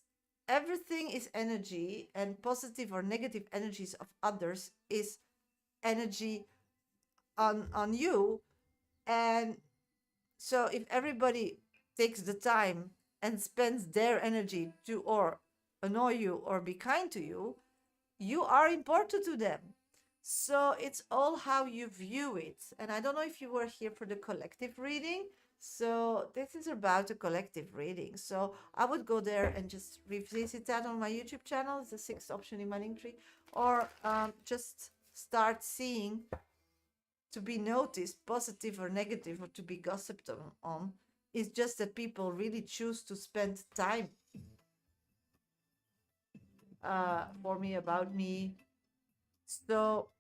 S1: everything is energy, and positive or negative energies of others is energy on you. And so if everybody takes the time and spends their energy to or annoy you or be kind to you, you are important to them. So it's all how you view it. And I don't know if you were here for the collective reading. So this is about a collective reading. So I would go there and just revisit that on my YouTube channel. It's the sixth option in Manning Tree. Or just start seeing to be noticed, positive or negative, or to be gossiped on. It's just that people really choose to spend time for me, about me. So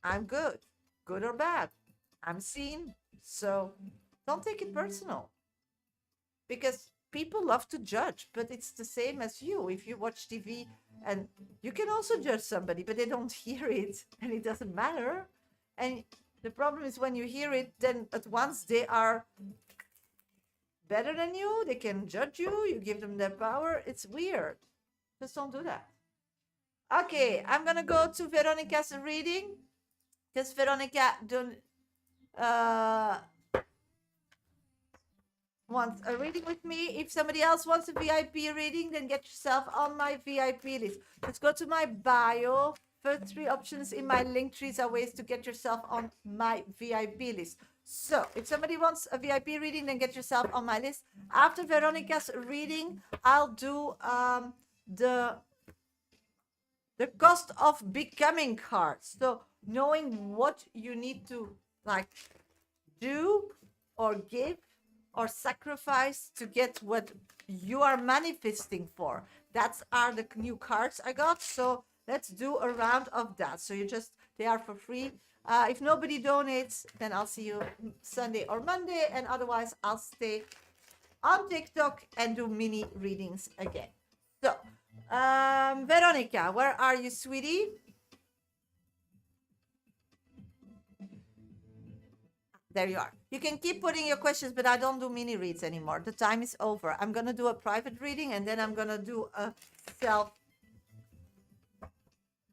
S1: I'm good or bad. I'm seen. So don't take it personal, because people love to judge, but it's the same as you. If you watch TV, and you can also judge somebody, but they don't hear it and it doesn't matter. And the problem is when you hear it, then at once they are better than you. They can judge you. You give them their power. It's weird. Just don't do that. Okay, I'm gonna go to Veronica's reading, because Veronica don't. wants a reading with me. If somebody else wants a VIP reading, then get yourself on my VIP list. Let's go to my bio. First 3 options in my link trees are ways to get yourself on my VIP list. So if somebody wants a VIP reading, then get yourself on my list. After Veronica's reading, I'll do the cost of becoming cards. So knowing what you need to like do or give or sacrifice to get what you are manifesting for. That's are the new cards I got. So let's do a round of that. So they are for free. If nobody donates, then I'll see you Sunday or Monday, and otherwise I'll stay on TikTok and do mini readings again. So Veronica, where are you, sweetie? There you are. You can keep putting your questions, but I don't do mini reads anymore. The time is over. I'm going to do a private reading, and then I'm going to do a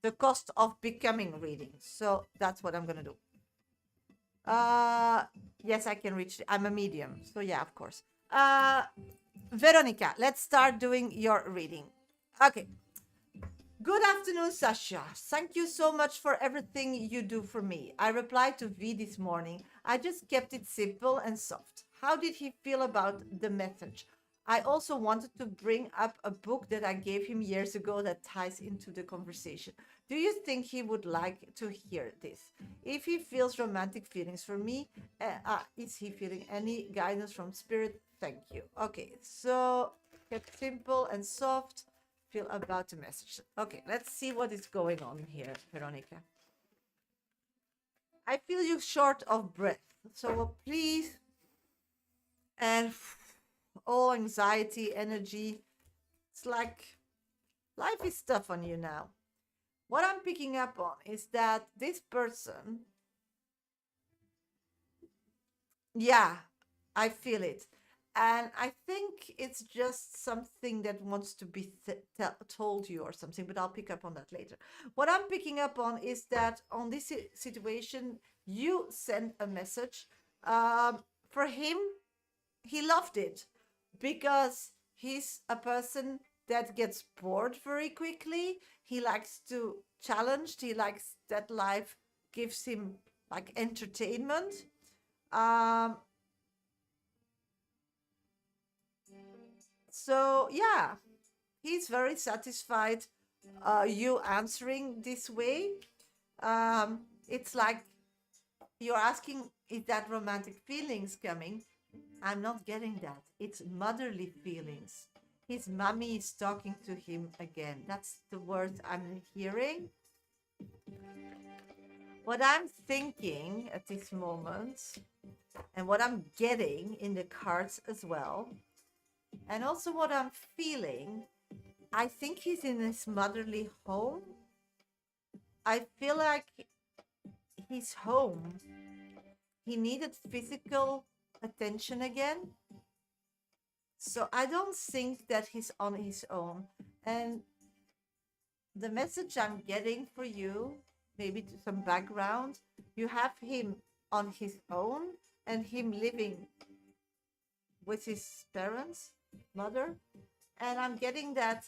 S1: the cost of becoming reading. So that's what I'm going to do. Yes, I can reach. I'm a medium. So yeah, of course. Veronica, let's start doing your reading. Okay. Good afternoon, Sasha. Thank you so much for everything you do for me. I replied to V this morning. I just kept it simple and soft. How did he feel about the message? I also wanted to bring up a book that I gave him years ago that ties into the conversation. Do you think he would like to hear this? If he feels romantic feelings for me, is he feeling any guidance from spirit? Thank you. Okay, so kept simple and soft. Feel about the message. Okay, let's see what is going on here, Veronica. I feel you short of breath. So please, and all anxiety, energy, it's like life is tough on you now. What I'm picking up on is that this person, yeah, I feel it. And I think it's just something that wants to be told you or something, but I'll pick up on that later. What I'm picking up on is that on this situation, you send a message. For him, he loved it because he's a person that gets bored very quickly. He likes to challenge. He likes that life gives him like entertainment. So yeah, he's very satisfied you answering this way. It's like you're asking, is that romantic feelings coming? I'm not getting that. It's motherly feelings. His mommy is talking to him again. That's the word I'm hearing. What I'm thinking at this moment, and what I'm getting in the cards as well, and also what I'm feeling, I think he's in his motherly home. I feel like he's home. He needed physical attention again. So I don't think that he's on his own. And the message I'm getting for you, maybe to some background, you have him on his own and him living with his parents, mother. And I'm getting that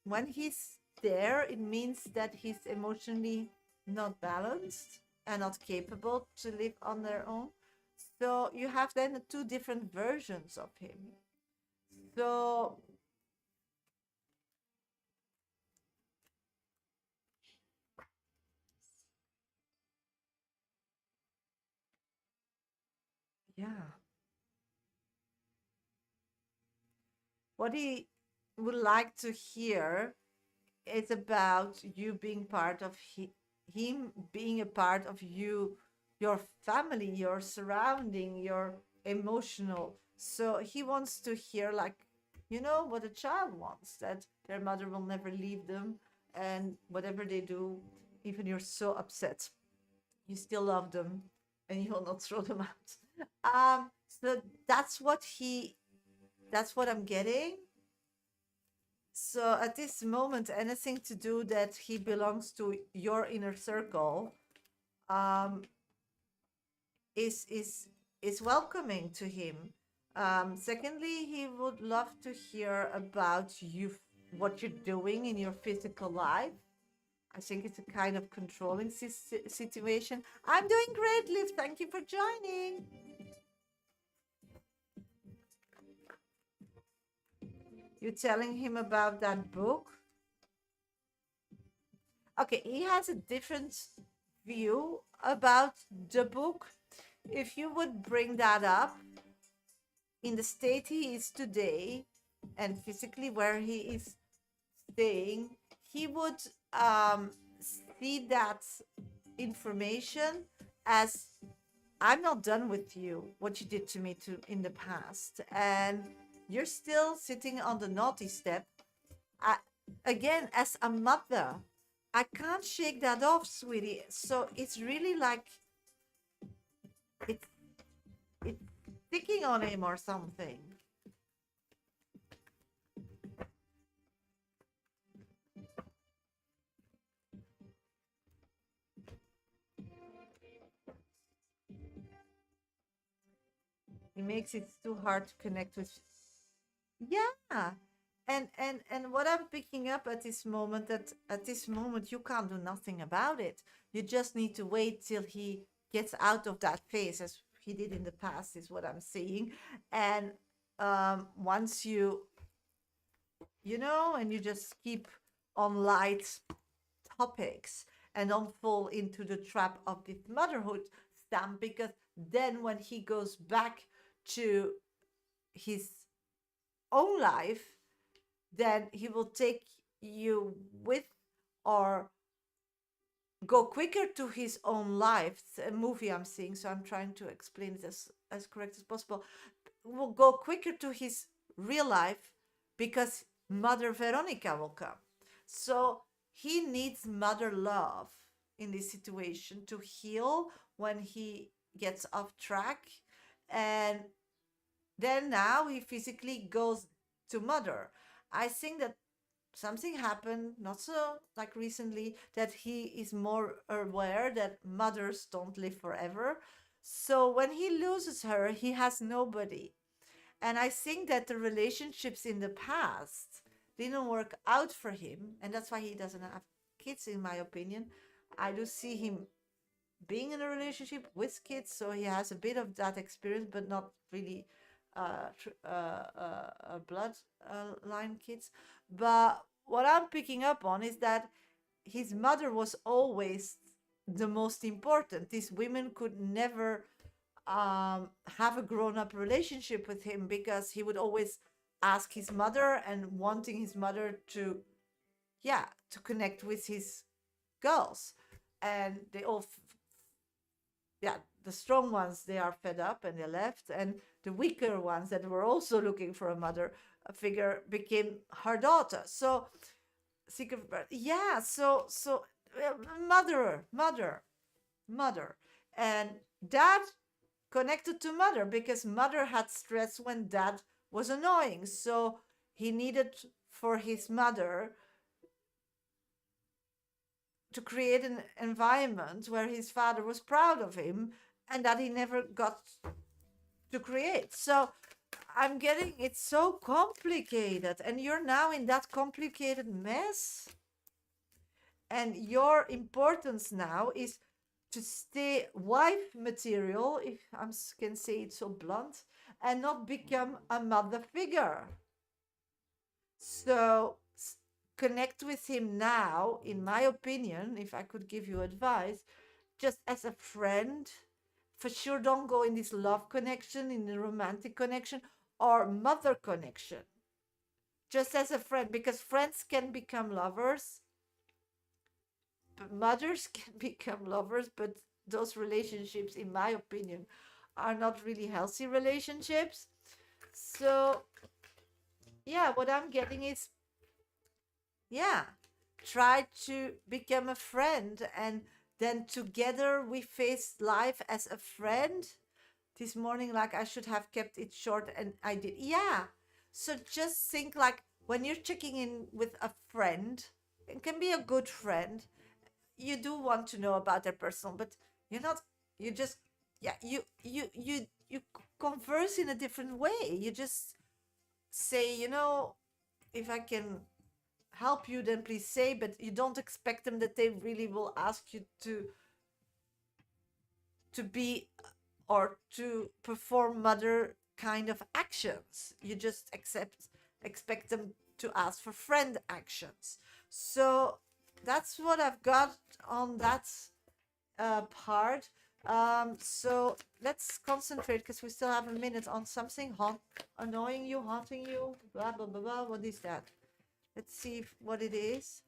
S1: when he's there, it means that he's emotionally not balanced and not capable to live on their own. So you have then 2 different versions of him. So yeah, what he would like to hear is about you being part of him being a part of you, your family, your surrounding, your emotional. So he wants to hear, like, what a child wants, that their mother will never leave them, and whatever they do, even you're so upset, you still love them and you will not throw them out. So that's what I'm getting. So at this moment, anything to do that he belongs to your inner circle is welcoming to him. Secondly, he would love to hear about you, what you're doing in your physical life. I think it's a kind of controlling situation. I'm doing great, Liv. Thank you for joining. You're telling him about that book? Okay, he has a different view about the book. If you would bring that up in the state he is today and physically where he is staying, he would um, see that information as I'm not done with you, what you did to me in the past. And you're still sitting on the naughty step. I, again, as a mother, I can't shake that off, sweetie. So it's really like it's it's sticking on him or something. It makes it too hard to connect with. Yeah. And what I'm picking up at this moment, that at this moment you can't do nothing about it. You just need to wait till he gets out of that phase as he did in the past, is what I'm seeing. And once and you just keep on light topics and don't fall into the trap of this motherhood stamp, because then when he goes back to his own life, then he will take you with, or go quicker to his own life. It's a movie I'm seeing, so I'm trying to explain it as correct as possible. Will go quicker to his real life because Mother Veronica will come. So he needs mother love in this situation to heal when he gets off track. And then now he physically goes to mother. I think that something happened, not so like recently, that he is more aware that mothers don't live forever. So when he loses her, he has nobody. And I think that the relationships in the past didn't work out for him. And that's why he doesn't have kids, in my opinion. I do see him being in a relationship with kids, so he has a bit of that experience, but not really blood line kids. But what I'm picking up on is that his mother was always the most important. These women could never have a grown-up relationship with him because he would always ask his mother and wanting his mother to, yeah, to connect with his girls. And they all yeah, the strong ones, they are fed up and they left, and the weaker ones that were also looking for a mother figure became her daughter. So yeah, so mother, and dad connected to mother because mother had stress when dad was annoying, so he needed for his mother to create an environment where his father was proud of him, and that he never got to create. So I'm getting it's so complicated, and you're now in that complicated mess. And your importance now is to stay wife material, if I can say it so blunt, and not become a mother figure. So connect with him now, in my opinion, if I could give you advice, just as a friend. For sure, don't go in this love connection, in the romantic connection, or mother connection. Just as a friend, because friends can become lovers, but mothers can become lovers, but those relationships, in my opinion, are not really healthy relationships. So, yeah, what I'm getting is, yeah, try to become a friend, and then together we face life as a friend. This morning, like, I should have kept it short, and I did. Yeah. So just think, like, when you're checking in with a friend, it can be a good friend, you do want to know about their personal, but you're not, you just, yeah, you converse in a different way. You just say, if I can help you, then please say, but you don't expect them that they really will ask you to be or to perform mother kind of actions. You just expect them to ask for friend actions. So that's what I've got on that part. So let's concentrate because we still have a minute on something annoying you, haunting you, blah blah blah blah. What is that? Let's see what it is.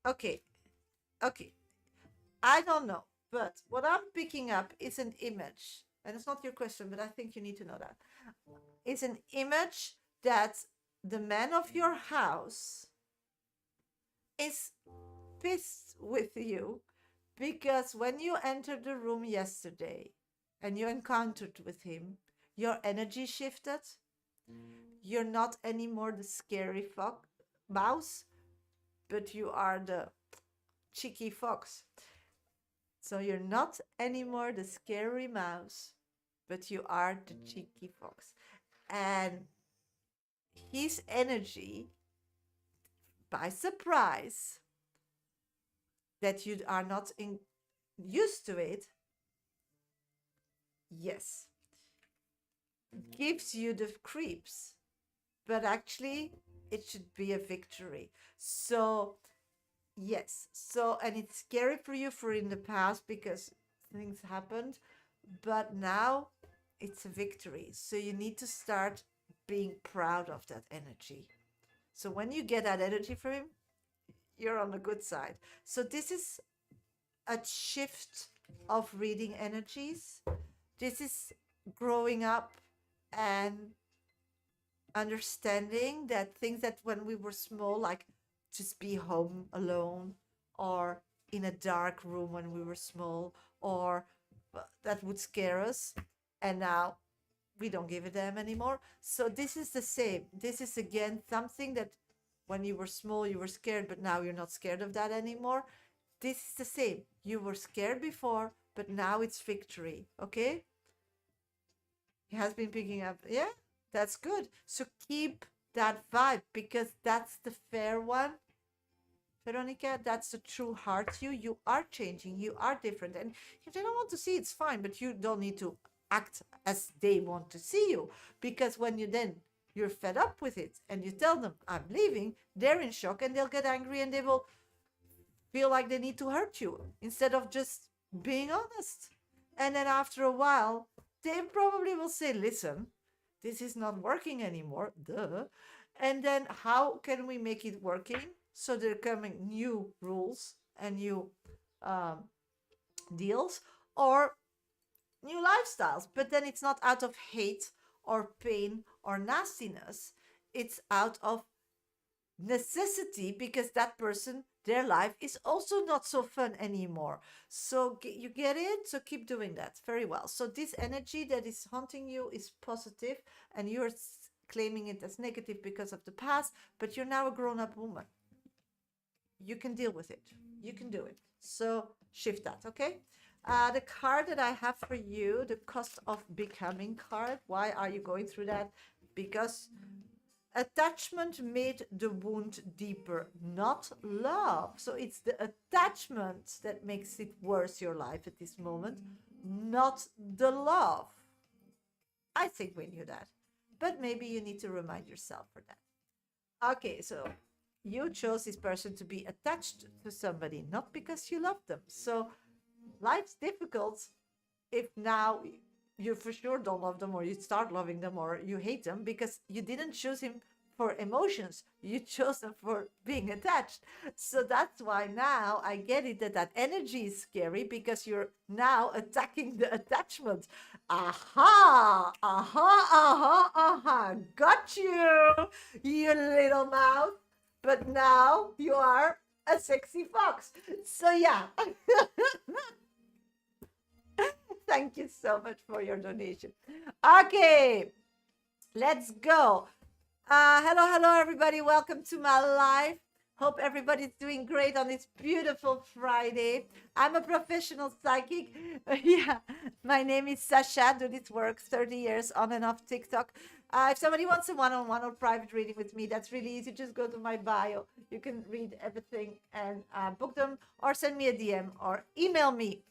S1: Okay, I don't know, but what I'm picking up is an image, and it's not your question, but I think you need to know that. It's an image that the man of your house is pissed with you because when you entered the room yesterday and you encountered with him, your energy shifted. You're not anymore the scary mouse, but you are the cheeky fox. So you're not anymore the scary mouse, but you are the cheeky fox. And his energy, by surprise, that you are not used to it, yes, gives you the creeps, but actually it should be a victory. So yes, so, and it's scary for you for in the past because things happened, but now it's a victory. So you need to start being proud of that energy. So when you get that energy from him, you're on the good side. So this is a shift of reading energies. This is growing up and understanding that things that when we were small, like just be home alone or in a dark room when we were small, or that would scare us, and now we don't give a damn anymore. So this is the same. This is again something that when you were small you were scared, but now you're not scared of that anymore. This is the same. You were scared before, but now it's victory. Okay, he has been picking up. Yeah, that's good. So keep that vibe, because that's the fair one, Veronica. That's the true heart. You are changing, you are different, and if they don't want to see, it's fine, but you don't need to act as they want to see you, because when you're fed up with it and you tell them I'm leaving, they're in shock and they'll get angry and they will feel like they need to hurt you instead of just being honest. And then after a while they probably will say, listen, this is not working anymore, duh. And then how can we make it working? So there are coming new rules and new deals or new lifestyles. But then it's not out of hate or pain or nastiness. It's out of necessity, because that person, their life is also not so fun anymore. So you get it? So keep doing that. Very well. So this energy that is haunting you is positive, and you're claiming it as negative because of the past, but you're now a grown-up woman. You can deal with it. You can do it. So shift that, okay? The card that I have for you, the cost of becoming card. Why are you going through that? Because attachment made the wound deeper, not love. So it's the attachment that makes it worse, your life at this moment, not the love. I think we knew that, but maybe you need to remind yourself for that. Okay, so you chose this person to be attached to somebody, not because you love them. So life's difficult if now you for sure don't love them, or you start loving them, or you hate them, because you didn't choose him for emotions. You chose them for being attached. So that's why now I get it, that energy is scary, because you're now attacking the attachment. Aha, aha, aha, aha. Got you, you little mouth. But now you are a sexy fox. So yeah. Thank you so much for your donation. Okay, let's go. Hello, everybody. Welcome to my live. Hope everybody's doing great on this beautiful Friday. I'm a professional psychic. Yeah, my name is Sasha. Do this work 30 years on and off TikTok. If somebody wants a one-on-one or private reading with me, that's really easy. Just go to my bio. You can read everything and book them, or send me a DM or email me.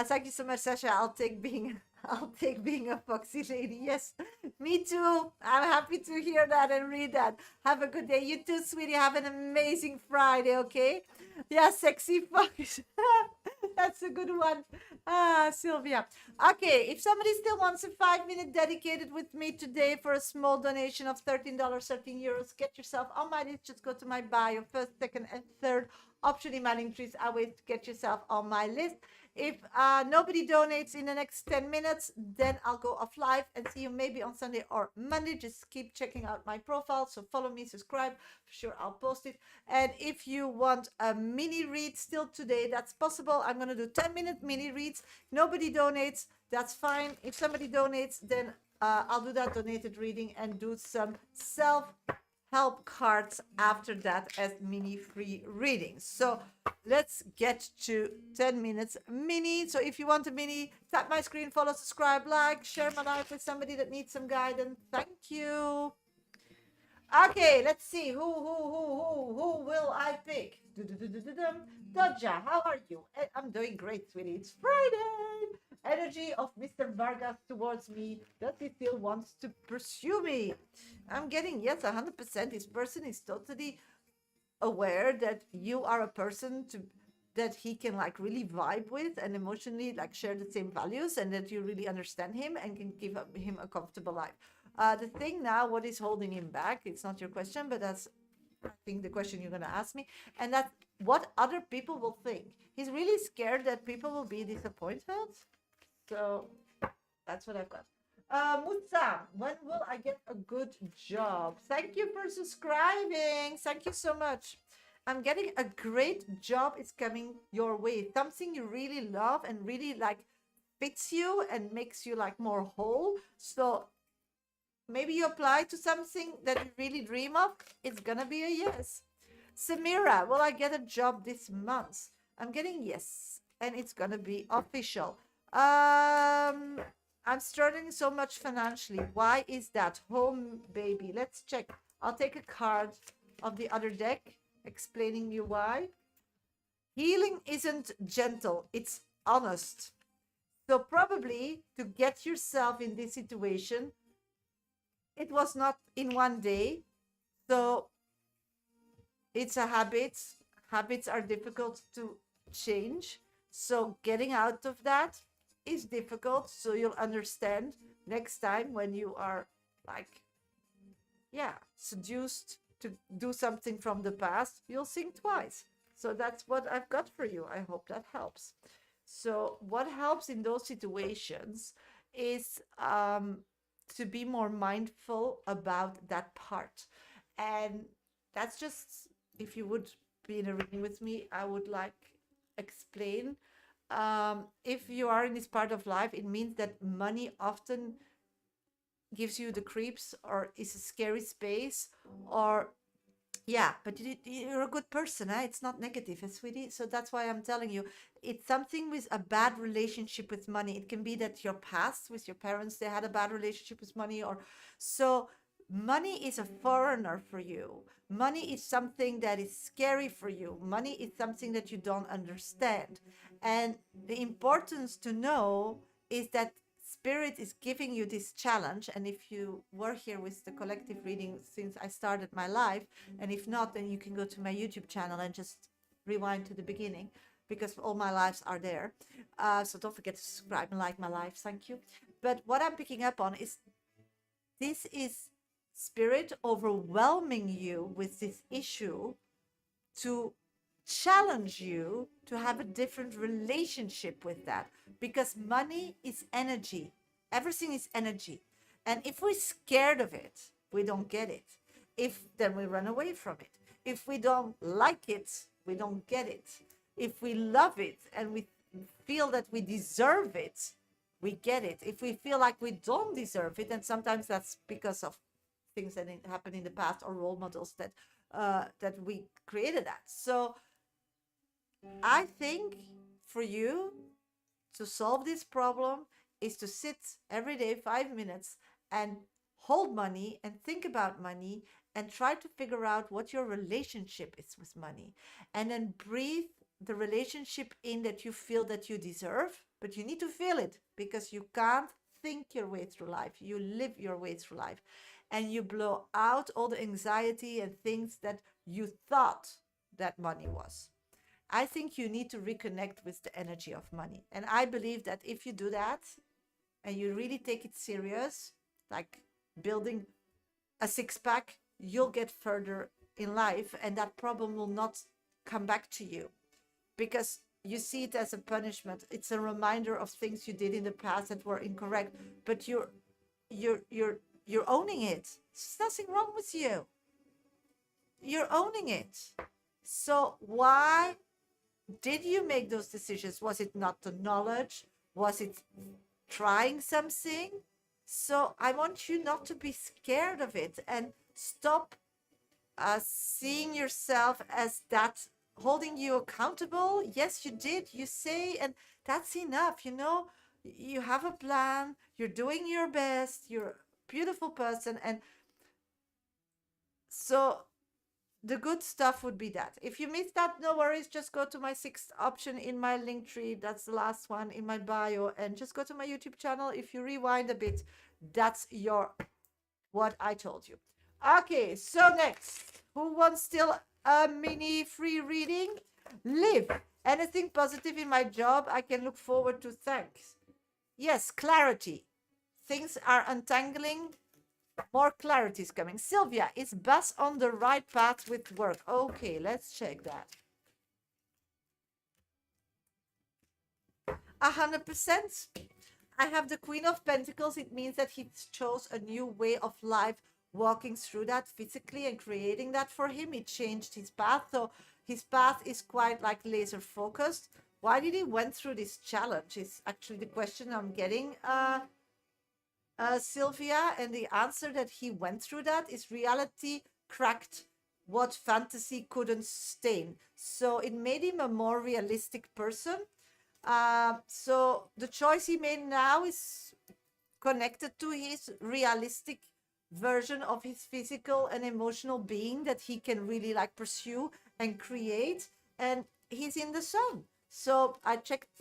S1: Thank you so much, Sasha. I'll take being a foxy lady. Yes, me too. I'm happy to hear that and read that. Have a good day. You too, sweetie. Have an amazing Friday, okay? Yeah, sexy fox. That's a good one. Sylvia. Okay, if somebody still wants a 5 minute dedicated with me today for a small donation of $13, 13 euros, get yourself on my list. Just go to my bio, first, second, and third option emailing trees. I will get yourself on my list. If nobody donates in the next 10 minutes, then I'll go off live and see you maybe on Sunday or Monday. Just keep checking out my profile. So follow me, subscribe. For sure, I'll post it. And if you want a mini read still today, that's possible. I'm going to do 10-minute mini reads. Nobody donates. That's fine. If somebody donates, then I'll do that donated reading and do some self-help cards after that as mini free readings. So let's get to 10 minutes mini. So if you want a mini, tap my screen, follow, subscribe, like, share my life with somebody that needs some guidance. Thank you. Okay, let's see who will I pick? Dodja, how are you? I'm doing great, sweetie. It's Friday. Energy of Mr. Vargas towards me. Does he still wants to pursue me? I'm getting, yes, 100%. This person is totally aware that you are a person that he can like really vibe with and emotionally like share the same values, and that you really understand him and can give him a comfortable life. The thing now, what is holding him back? It's not your question, but that's, I think, the question you're going to ask me, and that's what other people will think. He's really scared that people will be disappointed. So that's what I've got. Mutsa, when will I get a good job? Thank you for subscribing. Thank you so much. I'm getting a great job is coming your way. Something you really love and really like fits you and makes you like more whole. So maybe you apply to something that you really dream of. It's gonna be a yes. Samira, will I get a job this month? I'm getting yes, and it's gonna be official. I'm struggling so much financially. Why is that? Home baby. Let's check. I'll take a card of the other deck explaining you why. Healing isn't gentle, it's honest. So probably to get yourself in this situation, it was not in one day. So it's a habit. Habits are difficult to change. So getting out of that is difficult. So you'll understand next time when you are like, yeah, seduced to do something from the past, you'll think twice. So that's what I've got for you. I hope that helps. So what helps in those situations is to be more mindful about that part. And that's just, if you would be in a reading with me, I would like explain. If you are in this part of life, it means that money often gives you the creeps or is a scary space, or yeah, but you're a good person, eh? It's not negative, sweetie. So that's why I'm telling you, it's something with a bad relationship with money. It can be that your past with your parents, they had a bad relationship with money, or so money is a foreigner for you. Money is something that is scary for you. Money is something that you don't understand. And the importance to know is that Spirit is giving you this challenge. And if you were here with the collective reading since I started my life, and if not, then you can go to my YouTube channel and just rewind to the beginning, because all my lives are there. So don't forget to subscribe and like my life. Thank you. But what I'm picking up on is this is Spirit overwhelming you with this issue to challenge you to have a different relationship with that, because money is energy. Everything is energy. And if we're scared of it, we don't get it. Then we run away from it. If we don't like it, we don't get it. If we love it and we feel that we deserve it, we get it. If we feel like we don't deserve it, and sometimes that's because of things that happened in the past or role models that that we created that. So I think for you to solve this problem is to sit every day 5 minutes and hold money and think about money and try to figure out what your relationship is with money, and then breathe the relationship in that you feel that you deserve, but you need to feel it, because you can't think your way through life, you live your way through life, and you blow out all the anxiety and things that you thought that money was. I think you need to reconnect with the energy of money. And I believe that if you do that and you really take it serious, like building a six pack, you'll get further in life, and that problem will not come back to you, because you see it as a punishment. It's a reminder of things you did in the past that were incorrect, but you're owning it. There's nothing wrong with you. You're owning it. So why did you make those decisions? Was it not the knowledge? Was it trying something? So I want you not to be scared of it, and stop seeing yourself as that holding you accountable. Yes, you did, you say, and that's enough. You have a plan, you're doing your best, you're a beautiful person. And so the good stuff would be that. If you missed that, no worries. Just go to my sixth option in my link tree. That's the last one in my bio. And just go to my YouTube channel. If you rewind a bit, that's what I told you. Okay, so next. Who wants still a mini free reading? Live. Anything positive in my job I can look forward to? Thanks. Yes, clarity. Things are untangling. More clarity is coming. Sylvia, is Bas on the right path with work? Okay, let's check that. 100%. I have the Queen of Pentacles. It means that he chose a new way of life, walking through that physically and creating that for him. He changed his path. So his path is quite like laser focused. Why did he went through this challenge is actually the question I'm getting, Sylvia, and the answer that he went through that is reality cracked what fantasy couldn't sustain. So it made him a more realistic person. So the choice he made now is connected to his realistic version of his physical and emotional being that he can really like pursue and create. And he's in the sun. So I checked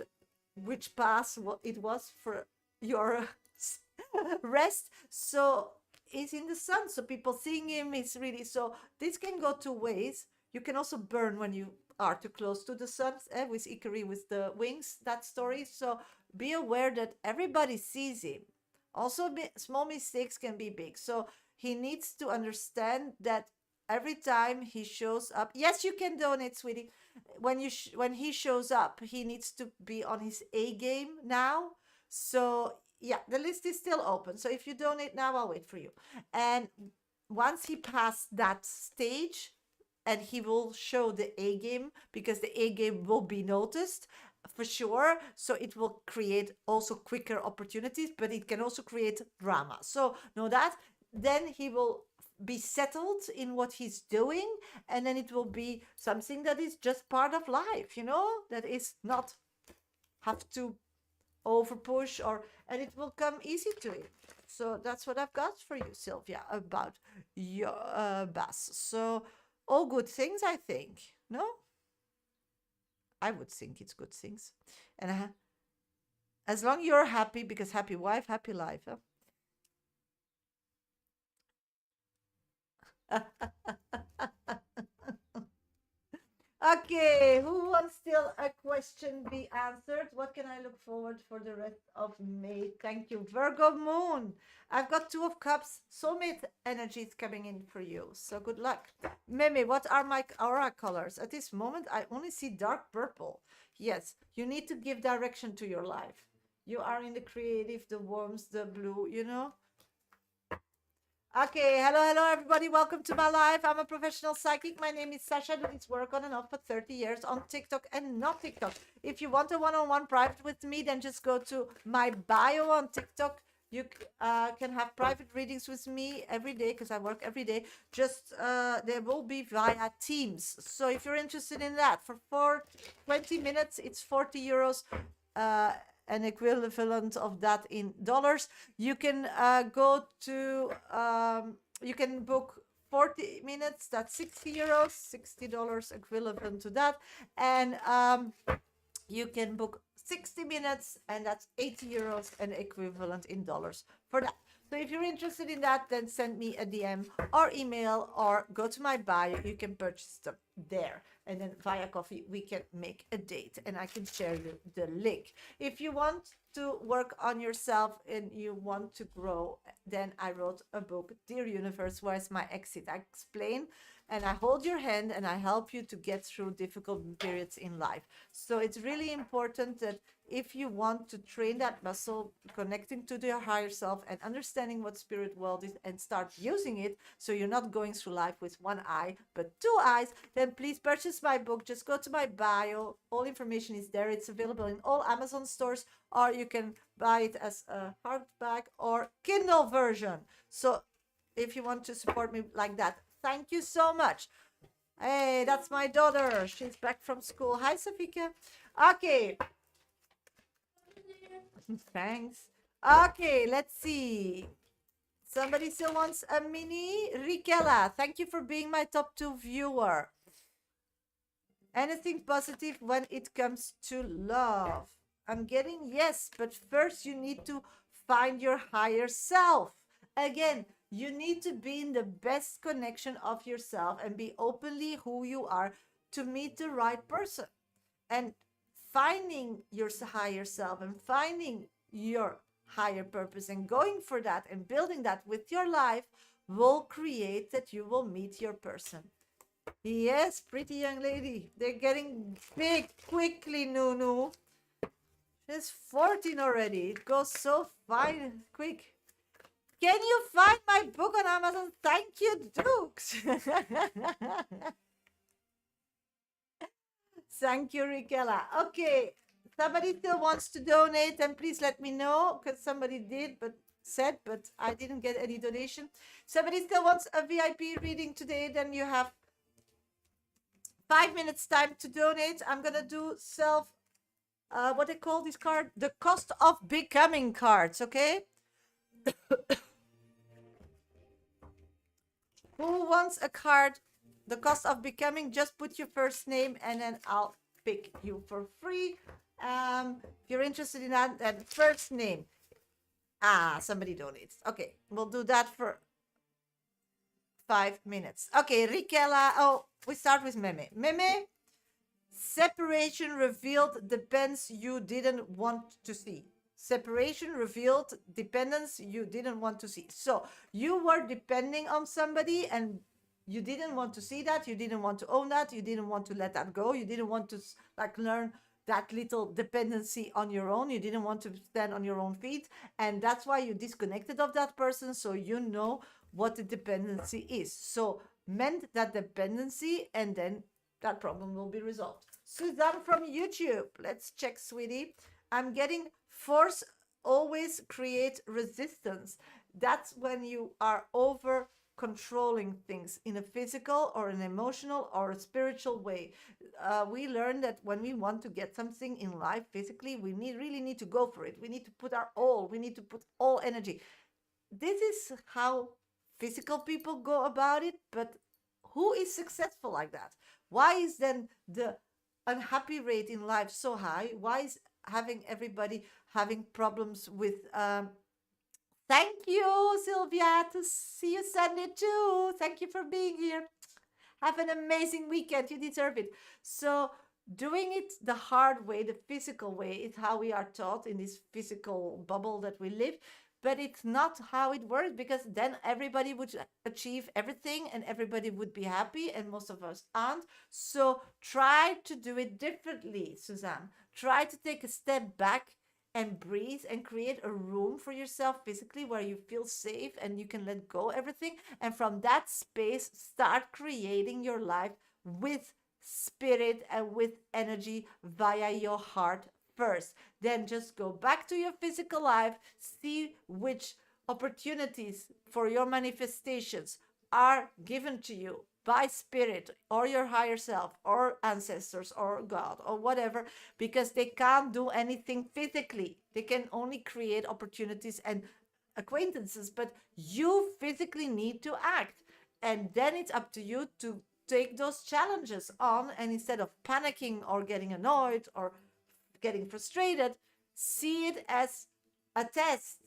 S1: which path it was for your rest. So he's in the sun, so people seeing him is really, so this can go two ways. You can also burn when you are too close to the sun, with Ikari with the wings, that story. So be aware that everybody sees him. Also, small mistakes can be big. So he needs to understand that every time he shows up, yes, you can donate, sweetie. When he shows up, he needs to be on his A game now. So yeah, the list is still open. So if you donate now, I'll wait for you. And once he passed that stage, and he will show the A game, because the A game will be noticed for sure. So it will create also quicker opportunities, but it can also create drama. So know that. Then he will be settled in what he's doing, and then it will be something that is just part of life, that is not have to over push, and it will come easy to it. So that's what I've got for you, Sylvia, about your Bas. So all good things, I think. No, I would think it's good things. And as long you're happy, because happy wife, happy life. Huh? Okay, who wants still a question be answered? What can I look forward for the rest of May? Thank you. Virgo moon. I've got 2 of cups. Soulmate energies coming in for you. So good luck. Mimi, what are my aura colors? At this moment, I only see dark purple. Yes, you need to give direction to your life. You are in the creative, the warmth, the blue, Okay, hello everybody, welcome to my life. I'm a professional psychic. My name is Sasha. I do this work on and off for 30 years on TikTok and not TikTok. If you want a one-on-one private with me, then just go to my bio on TikTok. You can have private readings with me every day because I work every day. Just they will be via Teams. So if you're interested in that, for 20 minutes, it's 40 euros. An equivalent of that in dollars. You can go to, you can book 40 minutes, that's 60 euros, $60 equivalent to that. And you can book 60 minutes, and that's 80 euros and equivalent in dollars for that. So if you're interested in that, then send me a DM or email or go to my bio. You can purchase them there. And then via coffee, we can make a date and I can share you the link. If you want to work on yourself and you want to grow, then I wrote a book, Dear Universe, Where's My Exit? I explain and I hold your hand and I help you to get through difficult periods in life. So it's really important that if you want to train that muscle, connecting to your higher self and understanding what spirit world is and start using it, so you're not going through life with one eye but two eyes, then please purchase my book. Just go to my bio. All information is there. It's available in all Amazon stores, or you can buy it as a hardback or Kindle version. So if you want to support me like that, thank you so much. Hey, that's my daughter. She's back from school. Hi, Safika. Okay. Thanks. Okay, let's see. Somebody still wants a mini? Rikella, thank you for being my top 2 viewer. Anything positive when it comes to love? I'm getting yes, but first you need to find your higher self. Again, you need to be in the best connection of yourself and be openly who you are to meet the right person. And finding your higher self and finding your higher purpose and going for that and building that with your life will create that you will meet your person. Yes, pretty young lady. They're getting big quickly, Nunu. She's 14 already. It goes so fine, quick. Can you find my book on Amazon? Thank you, Dukes. Thank you, Rikella. Okay, somebody still wants to donate, and please let me know, because somebody did, but I didn't get any donation. Somebody still wants a VIP reading today, then you have 5 minutes time to donate. I'm gonna do what they call this card, the cost of becoming cards, okay? Who wants a card, the cost of becoming? Just put your first name and then I'll pick you for free. If you're interested in that, then first name. Somebody donates. Okay, we'll do that for 5 minutes. Okay, Rikella. Oh, we start with Meme. Meme, separation revealed depends you didn't want to see. Separation revealed dependence you didn't want to see. So you were depending on somebody and you didn't want to see that. You didn't want to own that. You didn't want to let that go. You didn't want to learn that little dependency on your own. You didn't want to stand on your own feet. And that's why you disconnected of that person. So you know what the dependency is. So mend that dependency and then that problem will be resolved. Suzanne from YouTube. Let's check, sweetie. I'm getting force always create resistance. That's when you are over controlling things in a physical or an emotional or a spiritual way. We learn that when we want to get something in life physically, we really need to go for it. We need to put our all. We need to put all energy. This is how physical people go about it, but who is successful like that? Why is then the unhappy rate in life so high? Why is having everybody having problems with thank you, Sylvia, to see you Sunday too. Thank you for being here. Have an amazing weekend. You deserve it. So doing it the hard way, the physical way, is how we are taught in this physical bubble that we live. But it's not how it works, because then everybody would achieve everything and everybody would be happy, and most of us aren't. So try to do it differently, Suzanne. Try to take a step back and breathe and create a room for yourself physically where you feel safe and you can let go everything. And from that space, start creating your life with spirit and with energy via your heart first. Then just go back to your physical life, see which opportunities for your manifestations are given to you by spirit or your higher self or ancestors or God or whatever, because they can't do anything physically. They can only create opportunities and acquaintances, but you physically need to act. And then it's up to you to take those challenges on, and instead of panicking or getting annoyed or getting frustrated, see it as a test.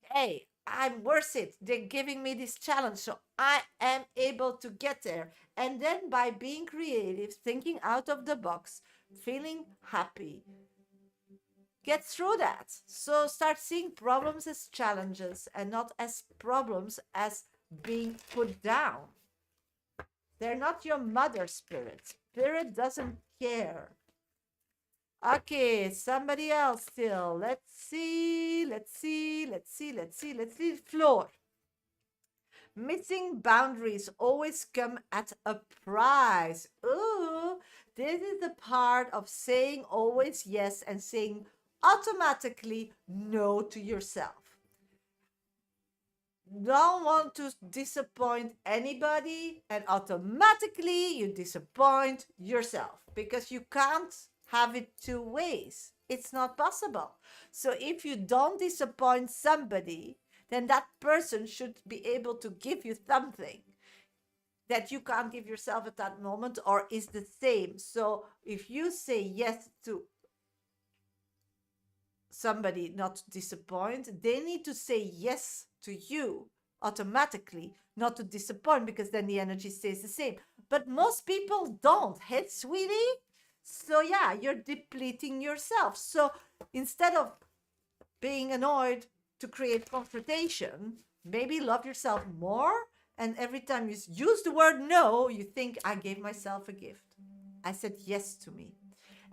S1: Hey, I'm worth it. They're giving me this challenge, so I am able to get there. And then by being creative, thinking out of the box, feeling happy, get through that. So start seeing problems as challenges and not as problems as being put down. They're not your mother spirit. Spirit doesn't care. Okay, somebody else still. Let's see. Floor. Missing boundaries always come at a price. Ooh, this is the part of saying always yes and saying automatically no to yourself. Don't want to disappoint anybody, and automatically you disappoint yourself, because you can't have it two ways. It's not possible. So if you don't disappoint somebody, then that person should be able to give you something that you can't give yourself at that moment, or is the same. So if you say yes to somebody not to disappoint, they need to say yes to you automatically, not to disappoint, because then the energy stays the same. But most people don't. Hey, sweetie? So yeah, you're depleting yourself. So instead of being annoyed to create confrontation, maybe love yourself more. And every time you use the word no, you think, I gave myself a gift. I said yes to me.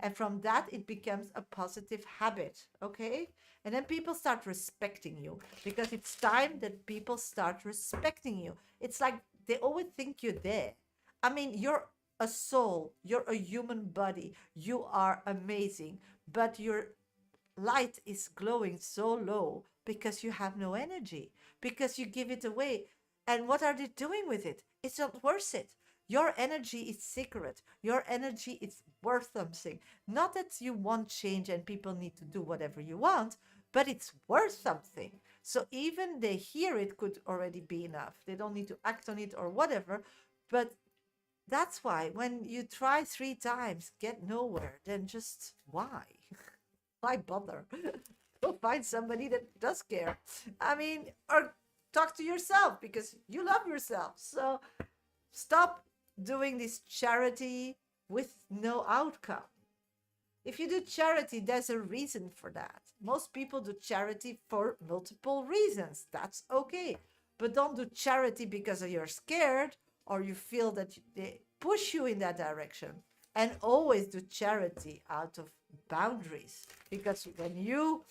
S1: And from that, it becomes a positive habit, okay? And then people start respecting you, because it's time that people start respecting you. It's like they always think you're there. I mean, you're a soul, you're a human body, you are amazing, but your light is glowing so low because you have no energy, because you give it away. And what are they doing with it? It's not worth it. Your energy is sacred. Your energy is worth something. Not that you want change and people need to do whatever you want, but it's worth something. So even they hear it could already be enough. They don't need to act on it or whatever. But that's why when you try 3 times, get nowhere, then just why? Why bother? Go find somebody that does care. I mean, or talk to yourself, because you love yourself. So stop doing this charity with no outcome. If you do charity, there's a reason for that. Most people do charity for multiple reasons. That's okay. But don't do charity because you're scared or you feel that they push you in that direction. And always do charity out of boundaries. Because when you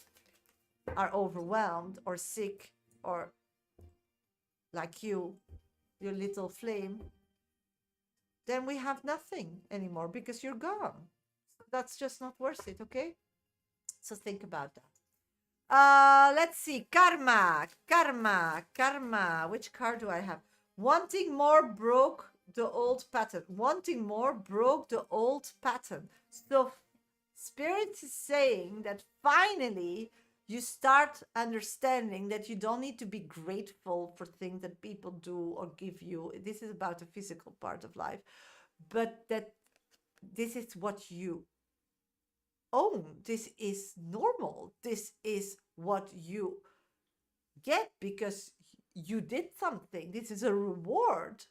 S1: are overwhelmed or sick, or like your little flame, then we have nothing anymore, because you're gone. That's just not worth it, okay? So think about that. Let's see. Karma. Which card do I have? Wanting more broke the old pattern. Wanting more broke the old pattern. So Spirit is saying that finally you start understanding that you don't need to be grateful for things that people do or give you. This is about the physical part of life, but that this is what you own. This is normal. This is what you get because you did something. This is a reward.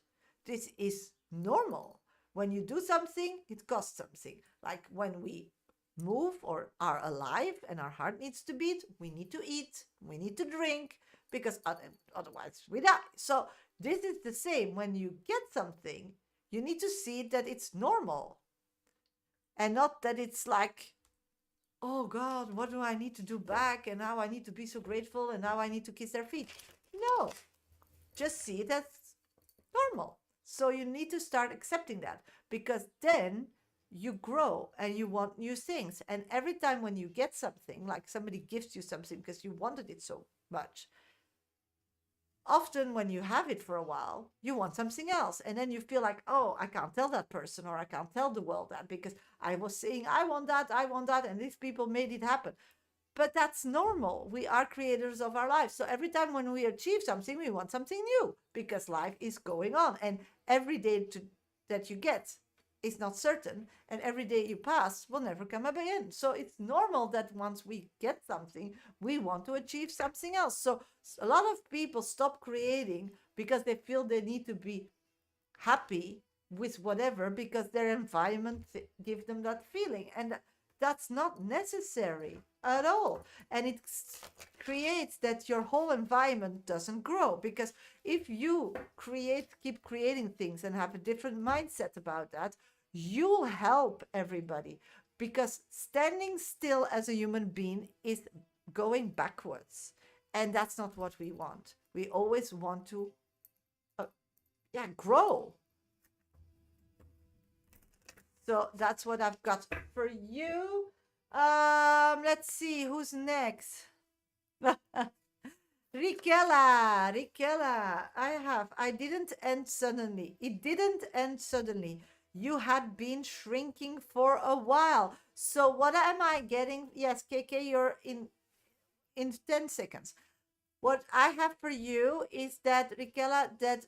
S1: This is normal. When you do something, it costs something. Like when we move or are alive and our heart needs to beat, we need to eat, we need to drink, because otherwise we die. So this is the same. When you get something, you need to see that it's normal, and not that it's like, oh God, what do I need to do back? And now I need to be so grateful, and now I need to kiss their feet. No, just see it as normal. So you need to start accepting that, because then you grow and you want new things. And every time when you get something, like somebody gives you something because you wanted it so much, often when you have it for a while, you want something else. And then you feel like, oh, I can't tell that person, or I can't tell the world that because I was saying, I want that, and these people made it happen. But that's normal. We are creators of our lives. So every time when we achieve something, we want something new because life is going on. And every day that you get is not certain. And every day you pass will never come up again. So it's normal that once we get something, we want to achieve something else. So a lot of people stop creating because they feel they need to be happy with whatever because their environment gives them that feeling. And that's not necessary at all. And it creates that your whole environment doesn't grow, because if you keep creating things and have a different mindset about that, you'll help everybody, because standing still as a human being is going backwards, and that's not what we want. We always want to grow. So that's what I've got for you. Let's see who's next. Rikella, I didn't end suddenly. It didn't end suddenly. You had been shrinking for a while. So what am I getting? Yes, KK, you're in 10 seconds. What I have for you is that, Rikella, that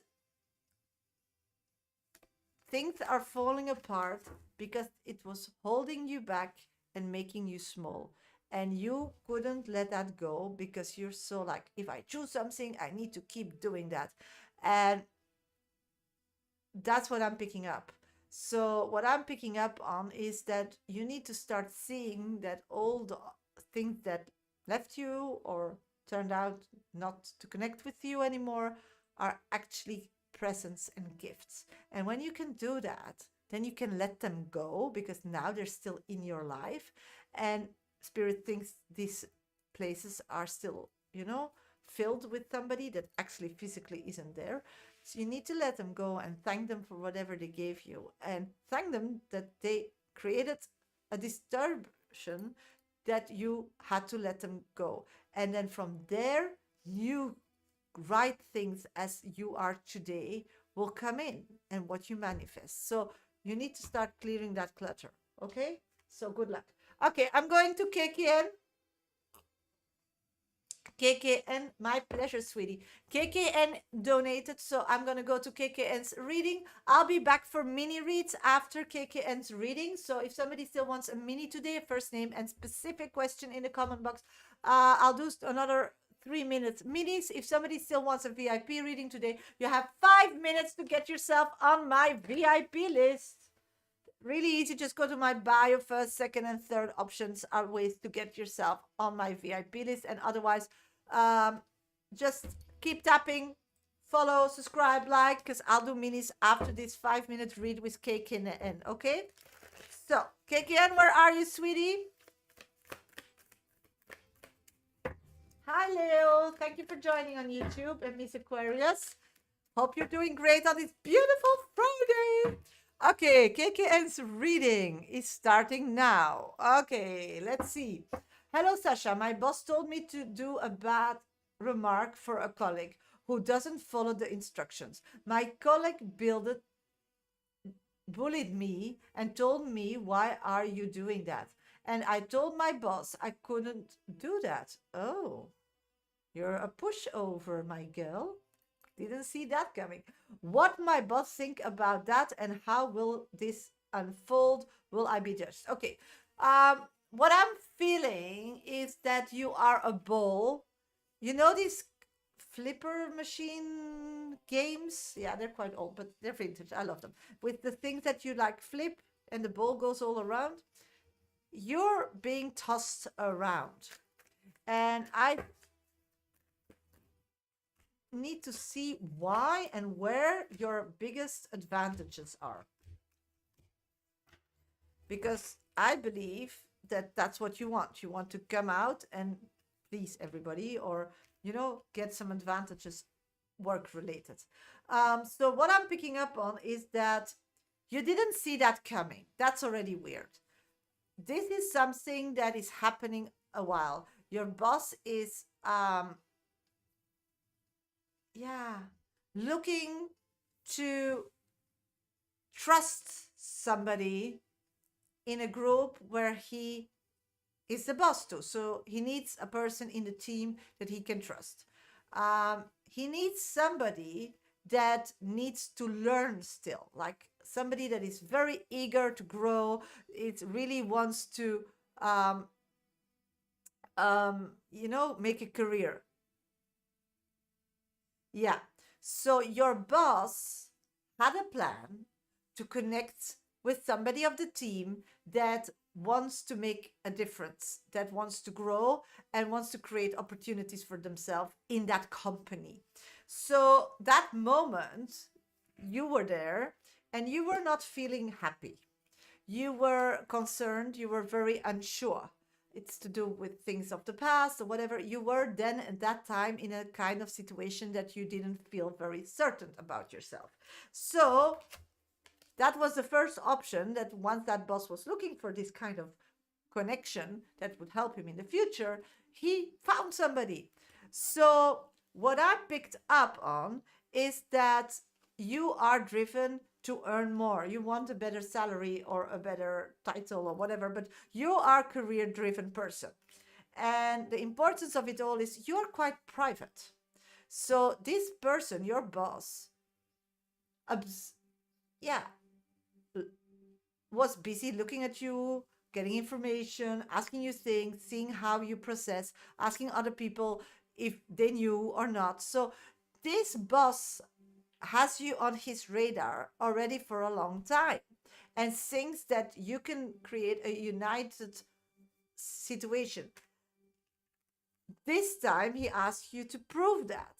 S1: things are falling apart because it was holding you back and making you small. And you couldn't let that go because you're so like, if I choose something, I need to keep doing that. And that's what I'm picking up. So what I'm picking up on is that you need to start seeing that all the things that left you or turned out not to connect with you anymore are actually presents and gifts. And when you can do that, then you can let them go, because now they're still in your life. And Spirit thinks these places are still, filled with somebody that actually physically isn't there. So you need to let them go and thank them for whatever they gave you, and thank them that they created a distortion that you had to let them go. And then from there, new right things as you are today will come in, and what you manifest. So you need to start clearing that clutter. Okay? So good luck. Okay, I'm going to KKN. KKN, my pleasure, sweetie. KKN donated, so I'm going to go to KKN's reading. I'll be back for mini reads after KKN's reading. So if somebody still wants a mini today, first name and specific question in the comment box, I'll do another 3 minutes minis. If somebody still wants a VIP reading today, you have 5 minutes to get yourself on my VIP list. Really easy. Just go to my bio. First, second, and third options are ways to get yourself on my VIP list. And otherwise, just keep tapping, follow, subscribe, like, because I'll do minis after this 5-minute read with KKN. Okay? So, KKN, where are you, sweetie? Hi, Leo. Thank you for joining on YouTube, and Miss Aquarius. Hope you're doing great on this beautiful Friday. Okay, KKN's reading is starting now. Okay, let's see. Hello, Sasha. My boss told me to do a bad remark for a colleague who doesn't follow the instructions. My colleague bullied me and told me, why are you doing that? And I told my boss I couldn't do that. Oh, you're a pushover, my girl. Didn't see that coming. What my boss think about that, and how will this unfold? Will I be judged? Okay. What I'm feeling is that you are a ball. You know these flipper machine games? Yeah, they're quite old, but they're vintage. I love them. With the things that you like flip and the ball goes all around. You're being tossed around. And I need to see why and where your biggest advantages are, because I believe that that's what you want. You want to come out and please everybody, or get some advantages work related. So what I'm picking up on is that You didn't see that coming. That's already weird. This is something that is happening a while. Your boss is yeah, looking to trust somebody in a group where he is the boss to. So he needs a person in the team that he can trust. He needs somebody that needs to learn still, like somebody that is very eager to grow. It really wants to, make a career. Yeah. So your boss had a plan to connect with somebody of the team that wants to make a difference, that wants to grow and wants to create opportunities for themselves in that company. So that moment, you were there and you were not feeling happy. You were concerned, you were very unsure. It's to do with things of the past or whatever. You were then at that time in a kind of situation that you didn't feel very certain about yourself. So that was the first option, that once that boss was looking for this kind of connection that would help him in the future, he found somebody. So what I picked up on is that you are driven to earn more. You want a better salary or a better title or whatever, but you are a career driven person. And the importance of it all is you're quite private. So this person, your boss, yeah, was busy looking at you, getting information, asking you things, seeing how you process, asking other people if they knew or not. So this boss has you on his radar already for a long time and thinks that you can create a united situation. This time he asked you to prove that.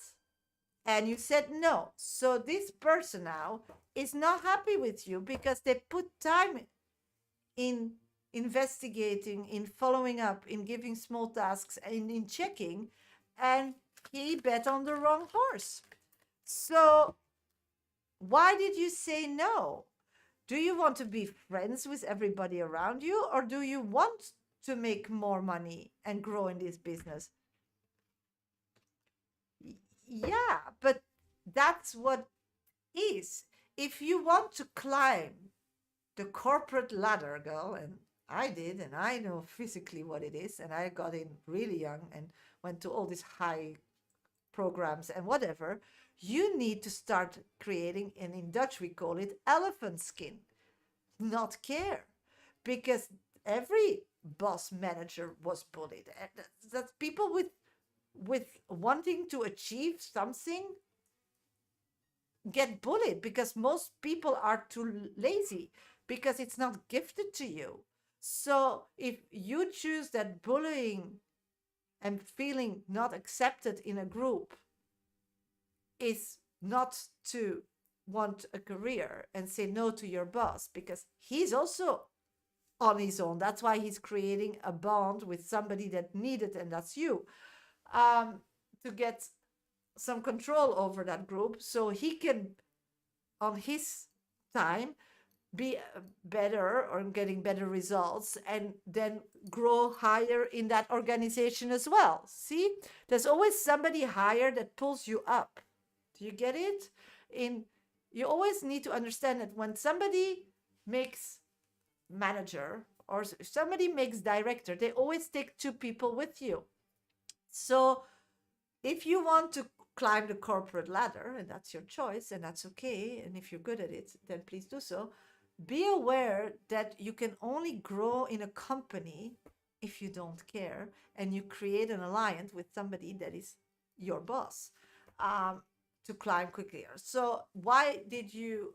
S1: And you said no. So this person now is not happy with you because they put time in investigating, in following up, in giving small tasks, and in checking, and he bet on the wrong horse. So why did you say no? Do you want to be friends with everybody around you, or do you want to make more money and grow in this business? Yeah, but that's what is. If you want to climb the corporate ladder, girl, and I did, and I know physically what it is, and I got in really young and went to all these high programs and whatever, you need to start creating, and in Dutch we call it elephant skin, not care, because every boss manager was bullied. And that's people with wanting to achieve something get bullied because most people are too lazy because it's not gifted to you. So if you choose that bullying and feeling not accepted in a group is not to want a career and say no to your boss, because he's also on his own. That's why he's creating a bond with somebody that needed, and that's you, to get some control over that group so he can, on his time, be better or getting better results and then grow higher in that organization as well. See, there's always somebody higher that pulls you up. Do you get it? You always need to understand that when somebody makes manager or somebody makes director, they always take two people with you. So if you want to climb the corporate ladder, and that's your choice, and that's okay, and if you're good at it, then please do so, be aware that you can only grow in a company if you don't care and you create an alliance with somebody that is your boss, to climb quickly. So why did you,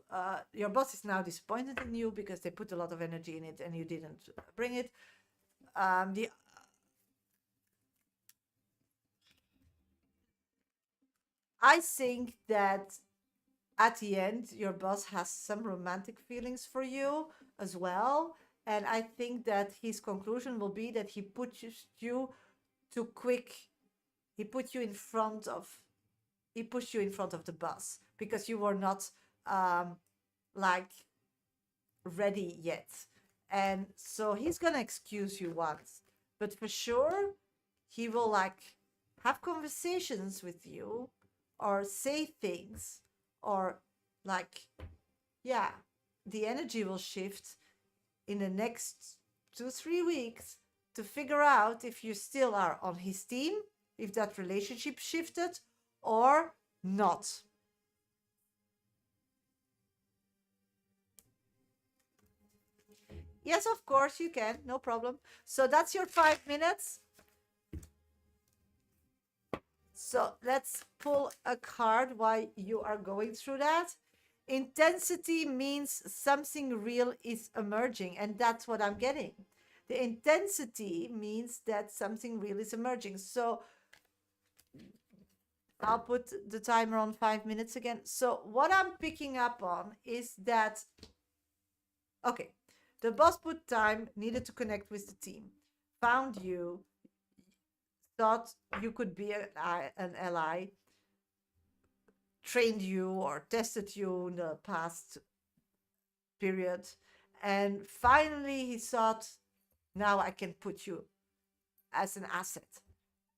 S1: your boss is now disappointed in you because they put a lot of energy in it and you didn't bring it. I think that at the end, your boss has some romantic feelings for you as well. And I think that his conclusion will be that he put you too quick. He put you in front of, he pushed you in front of the bus because you were not, like, ready yet. And so he's gonna excuse you once, but for sure he will like have conversations with you or say things, or like, yeah, the energy will shift in the next 2-3 weeks to figure out if you still are on his team, if that relationship shifted or not. Yes, of course you can, no problem. So that's your 5 minutes. So let's pull a card while you are going through that. Intensity means something real is emerging, and that's what I'm getting. The intensity means that something real is emerging. So I'll put the timer on 5 minutes again. So what I'm picking up on is that, okay, the boss put time, needed to connect with the team, found you, thought you could be an ally, trained you or tested you in the past period, and finally he thought, now I can put you as an asset.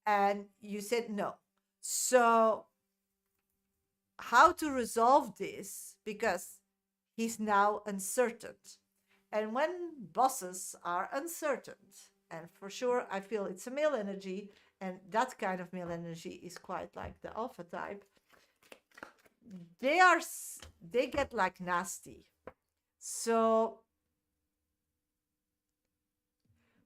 S1: And you said no. So how to resolve this? Because he's now uncertain. And when bosses are uncertain, and for sure I feel it's a male energy, and that kind of male energy is quite like the alpha type, they get like nasty. So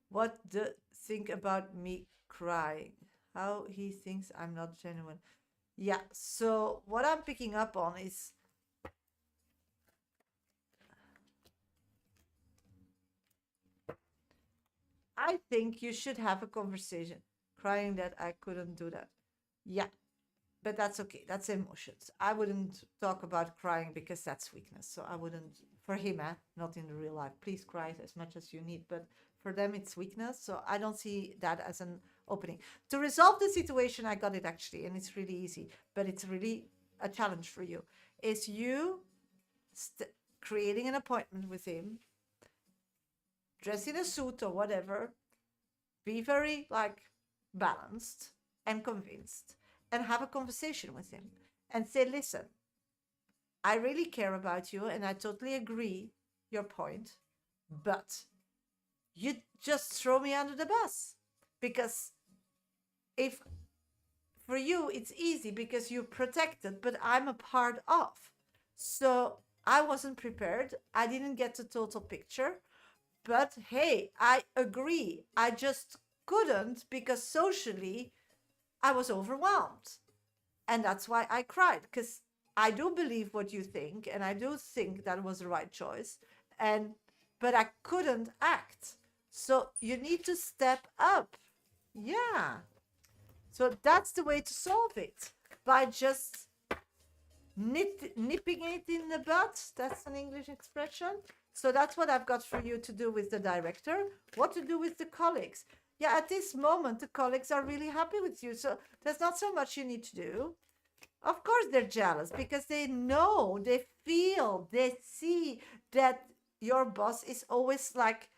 S1: what the think about me crying, how he thinks I'm not genuine. Yeah, so what I'm picking up on is I think you should have a conversation. Crying that I couldn't do that. Yeah, but that's okay. That's emotions. I wouldn't talk about crying because that's weakness. So I wouldn't, for him, not in the real life. Please cry as much as you need. But for them, it's weakness. So I don't see that as an opening. To resolve the situation, I got it actually. And it's really easy. But it's really a challenge for you. Is you creating an appointment with him, dress in a suit or whatever, be very like balanced and convinced, and have a conversation with him and say, listen, I really care about you and I totally agree your point, but you just throw me under the bus. Because if for you it's easy because you're protected, but I'm a part of. So I wasn't prepared. I didn't get the total picture. But hey, I agree. I just couldn't because socially I was overwhelmed. And that's why I cried, because I do believe what you think, and I do think that was the right choice. But I couldn't act. So you need to step up. Yeah. So that's the way to solve it, by just nipping it in the bud. That's an English expression. So that's what I've got for you to do with the director. What to do with the colleagues. Yeah, at this moment, the colleagues are really happy with you. So there's not so much you need to do. Of course, they're jealous because they know, they feel, they see that your boss is always like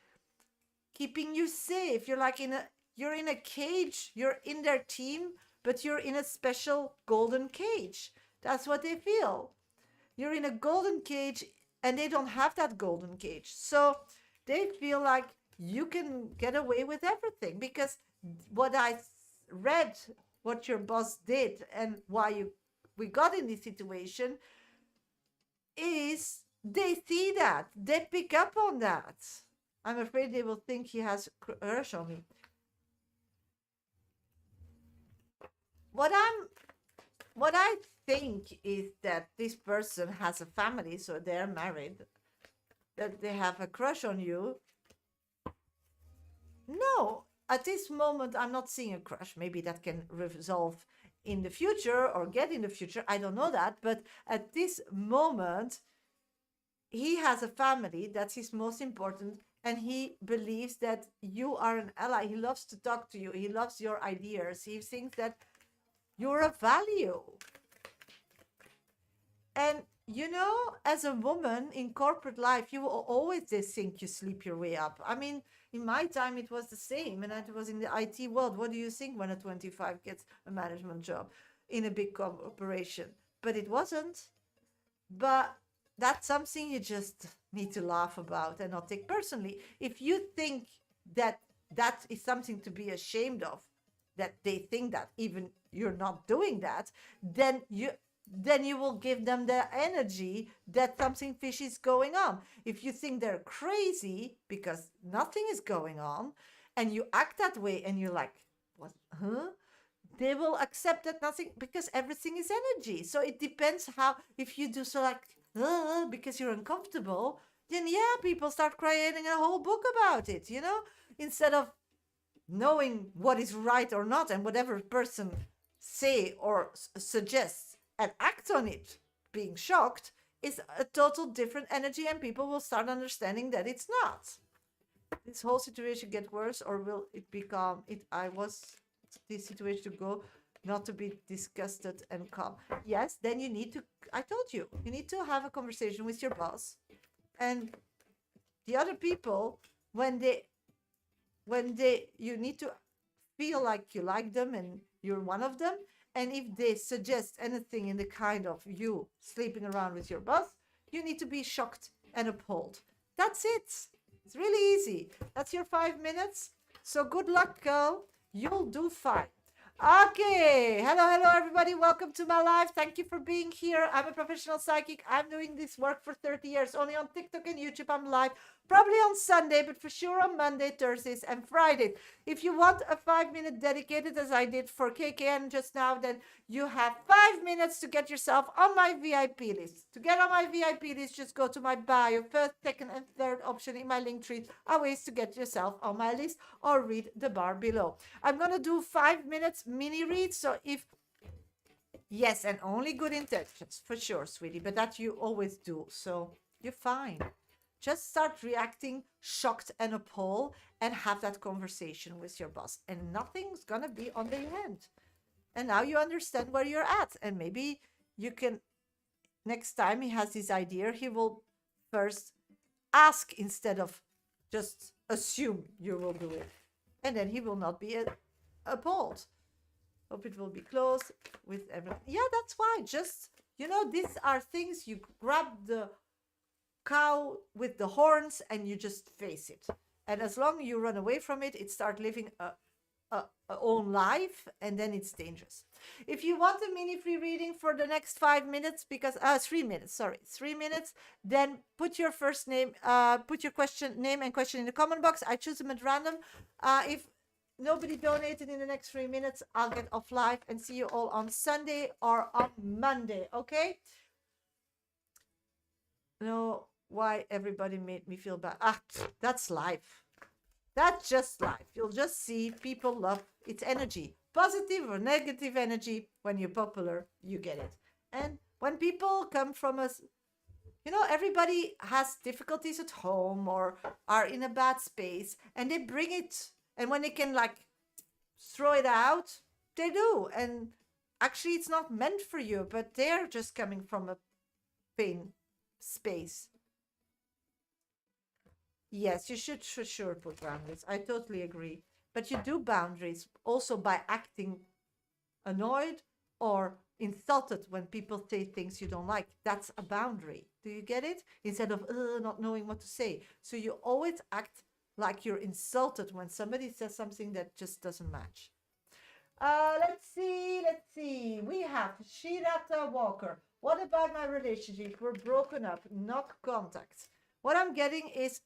S1: keeping you safe. You're in a cage. You're in their team, but you're in a special golden cage. That's what they feel. You're in a golden cage and they don't have that golden cage. So they feel like you can get away with everything, because what I read, what your boss did and why we got in this situation is they see that. They pick up on that. I'm afraid they will think he has a crush on me. What I think is that this person has a family, so they're married, that they have a crush on you. No, at this moment, I'm not seeing a crush. Maybe that can resolve in the future or get in the future. I don't know that. But at this moment, he has a family. That's his most important. And he believes that you are an ally. He loves to talk to you. He loves your ideas. He thinks that you're a value. And you know, as a woman in corporate life, you will always just think you sleep your way up. I mean, in my time, it was the same. And I was in the IT world. What do you think when a 25 gets a management job in a big corporation? But it wasn't. But that's something you just need to laugh about and not take personally. If you think that that is something to be ashamed of, that they think that even you're not doing that, then you will give them the energy that something fishy is going on. If you think they're crazy because nothing is going on and you act that way and you're like, what, huh? They will accept that nothing, because everything is energy. So it depends how, if you do so like, because you're uncomfortable, then yeah, people start creating a whole book about it, instead of knowing what is right or not, and whatever person say or suggests and act on it, being shocked, is a total different energy, and people will start understanding that it's not. This whole situation get worse, or will it become it? I was this situation to go, not to be disgusted and calm. Yes, then you need to. I told you, you need to have a conversation with your boss, and the other people, when they you need to feel like you like them and you're one of them. And if they suggest anything in the kind of you sleeping around with your boss, you need to be shocked and appalled. That's it. It's really easy. That's your 5 minutes. So good luck, girl. You'll do fine. Okay. Hello, everybody. Welcome to my life. Thank you for being here. I'm a professional psychic. I'm doing this work for 30 years. Only on TikTok and YouTube, I'm live. Probably on Sunday, but for sure on Monday, Thursdays, and Fridays. If you want a 5-minute dedicated, as I did for KKN just now, then you have 5 minutes to get yourself on my VIP list. To get on my VIP list, just go to my bio. First, second, and third option in my link tree are ways to get yourself on my list, or read the bar below. I'm going to do 5 minutes mini read. So if, yes, and only good intentions, for sure, sweetie, but that you always do. So you're fine. Just start reacting shocked and appalled and have that conversation with your boss, and nothing's gonna be on the end. And now you understand where you're at, and maybe you can, next time he has this idea, he will first ask instead of just assume you will do it, and then he will not be appalled. Hope it will be close with everything. Yeah, that's why. Just, these are things you grab the cow with the horns and you just face it. And as long as you run away from it, it starts living a own life, and then it's dangerous. If you want a mini free reading for the next 5 minutes, because 3 minutes, 3 minutes, then put your first name, put your name and question in the comment box. I choose them at random. If nobody donated in the next 3 minutes, I'll get off live and see you all on Sunday or on Monday. Okay? No, why everybody made me feel bad. That's life. That's just life. You'll just see people love its energy. Positive or negative energy. When you're popular, you get it. And when people come from us, everybody has difficulties at home or are in a bad space, and they bring it. And when they can throw it out, they do. And actually, it's not meant for you, but they're just coming from a pain space. Yes, you should for sure put boundaries. I totally agree. But you do boundaries also by acting annoyed or insulted when people say things you don't like. That's a boundary. Do you get it? Instead of not knowing what to say. So you always act like you're insulted when somebody says something that just doesn't match. Let's see. We have Shirata Walker. What about my relationship? We're broken up, not contact. What I'm getting is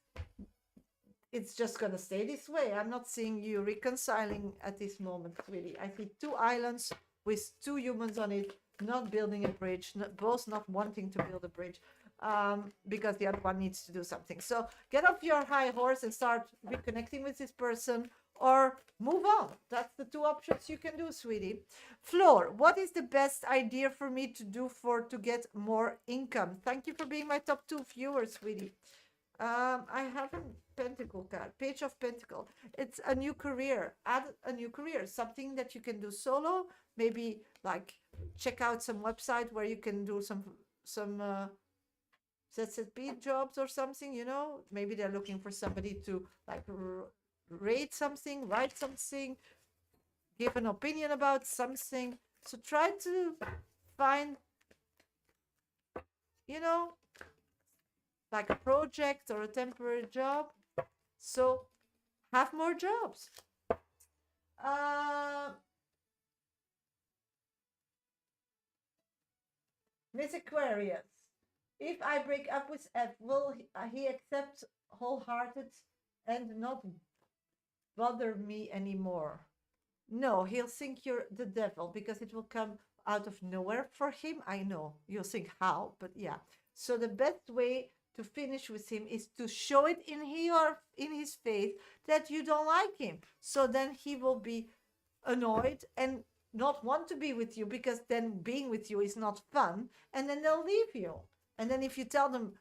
S1: it's just going to stay this way. I'm not seeing you reconciling at this moment, really. I see 2 islands with 2 humans on it, not building a bridge, both not wanting to build a bridge, because the other one needs to do something. So get off your high horse and start reconnecting with this person, or move on. That's the 2 options you can do, sweetie. Floor, what is the best idea for me to do to get more income? Thank you for being my top 2 viewers, sweetie. I have a pentacle card, page of pentacle. It's a new career. Add a new career, something that you can do solo. Maybe check out some website where you can do some some ZZP jobs or something, you know. Maybe they're looking for somebody to like rate something, write something, give an opinion about something. So try to find, you know, like a project or a temporary job. So have more jobs. Uh, Miss Aquarius, if I break up with Ed, will he accept wholehearted and not bother me anymore? No, he'll think you're the devil because it will come out of nowhere for him. I know you'll think how, but yeah. So the best way to finish with him is to show it in his face that you don't like him. So then he will be annoyed and not want to be with you because then being with you is not fun, and then they'll leave you. And then if you tell them,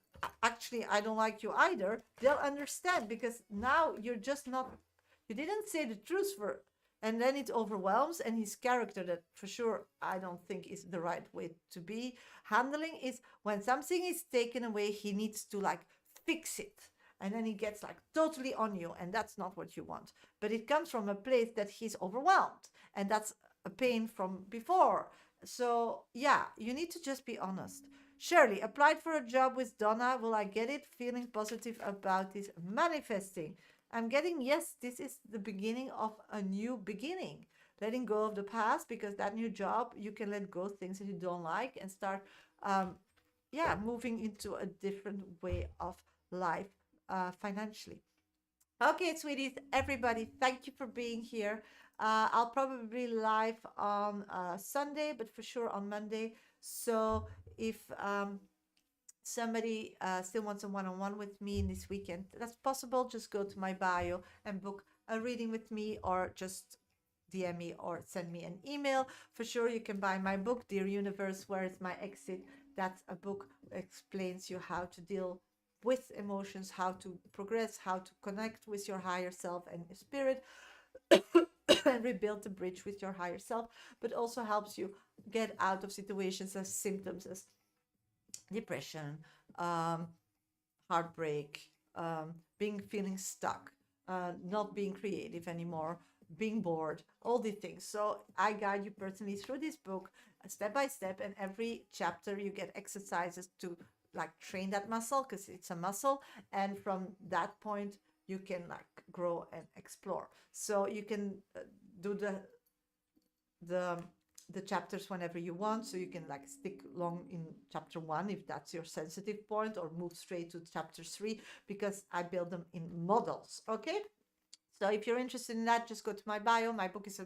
S1: actually I don't like you either, they'll understand because now you're just not, you didn't say the truth for, and then it overwhelms, and his character, that for sure I don't think is the right way to be handling, is when something is taken away, he needs to like fix it, and then he gets like totally on you, and that's not what you want. But it comes from a place that he's overwhelmed, and that's a pain from before. So yeah, you need to just be honest. Shirley, applied for a job with Donna. Will I get it? Feeling positive about this. Manifesting. I'm getting, yes, this is the beginning of a new beginning. Letting go of the past, because that new job, you can let go of things that you don't like and start, yeah, moving into a different way of life financially. Okay, sweeties, everybody, thank you for being here. I'll probably be live on Sunday, but for sure on Monday. So if somebody still wants a one-on-one with me in this weekend, that's possible. Just go to my bio and book a reading with me, or just DM me or send me an email. For sure, you can buy my book, Dear Universe, Where is My Exit? That's a book that explains you how to deal with emotions, how to progress, how to connect with your higher self and spirit, and rebuild the bridge with your higher self, but also helps you get out of situations as symptoms as depression, um, heartbreak, feeling stuck, not being creative anymore, being bored, all these things. So I guide you personally through this book, step by step, and every chapter you get exercises to like train that muscle, because it's a muscle, and from that point you can like grow and explore. So you can do the the chapters whenever you want, so you can like stick long in chapter 1 if that's your sensitive point, or move straight to chapter 3, because I build them in models. Okay, so if you're interested in that, just go to my bio. My book is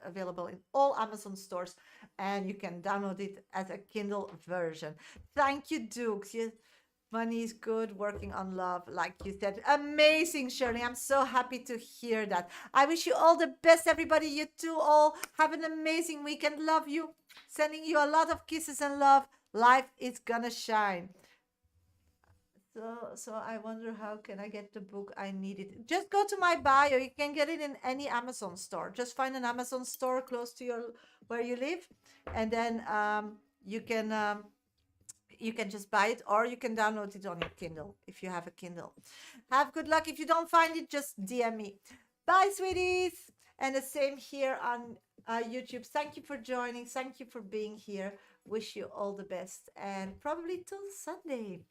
S1: available in all Amazon stores, and you can download it as a Kindle version. Thank you, Dukes. Money is good, working on love, like you said. Amazing, Shirley. I'm so happy to hear that. I wish you all the best, everybody. You too all have an amazing weekend. Love you. Sending you a lot of kisses and love. Life is gonna shine. So I wonder, how can I get the book? I need it. Just go to my bio. You can get it in any Amazon store. Just find an Amazon store close to your where you live, and then you can just buy it, or you can download it on your Kindle if you have a Kindle. Have good luck. If you don't find it, just DM me. Bye, sweeties. And the same here on YouTube. Thank you for joining. Thank you for being here. Wish you all the best, and probably till Sunday.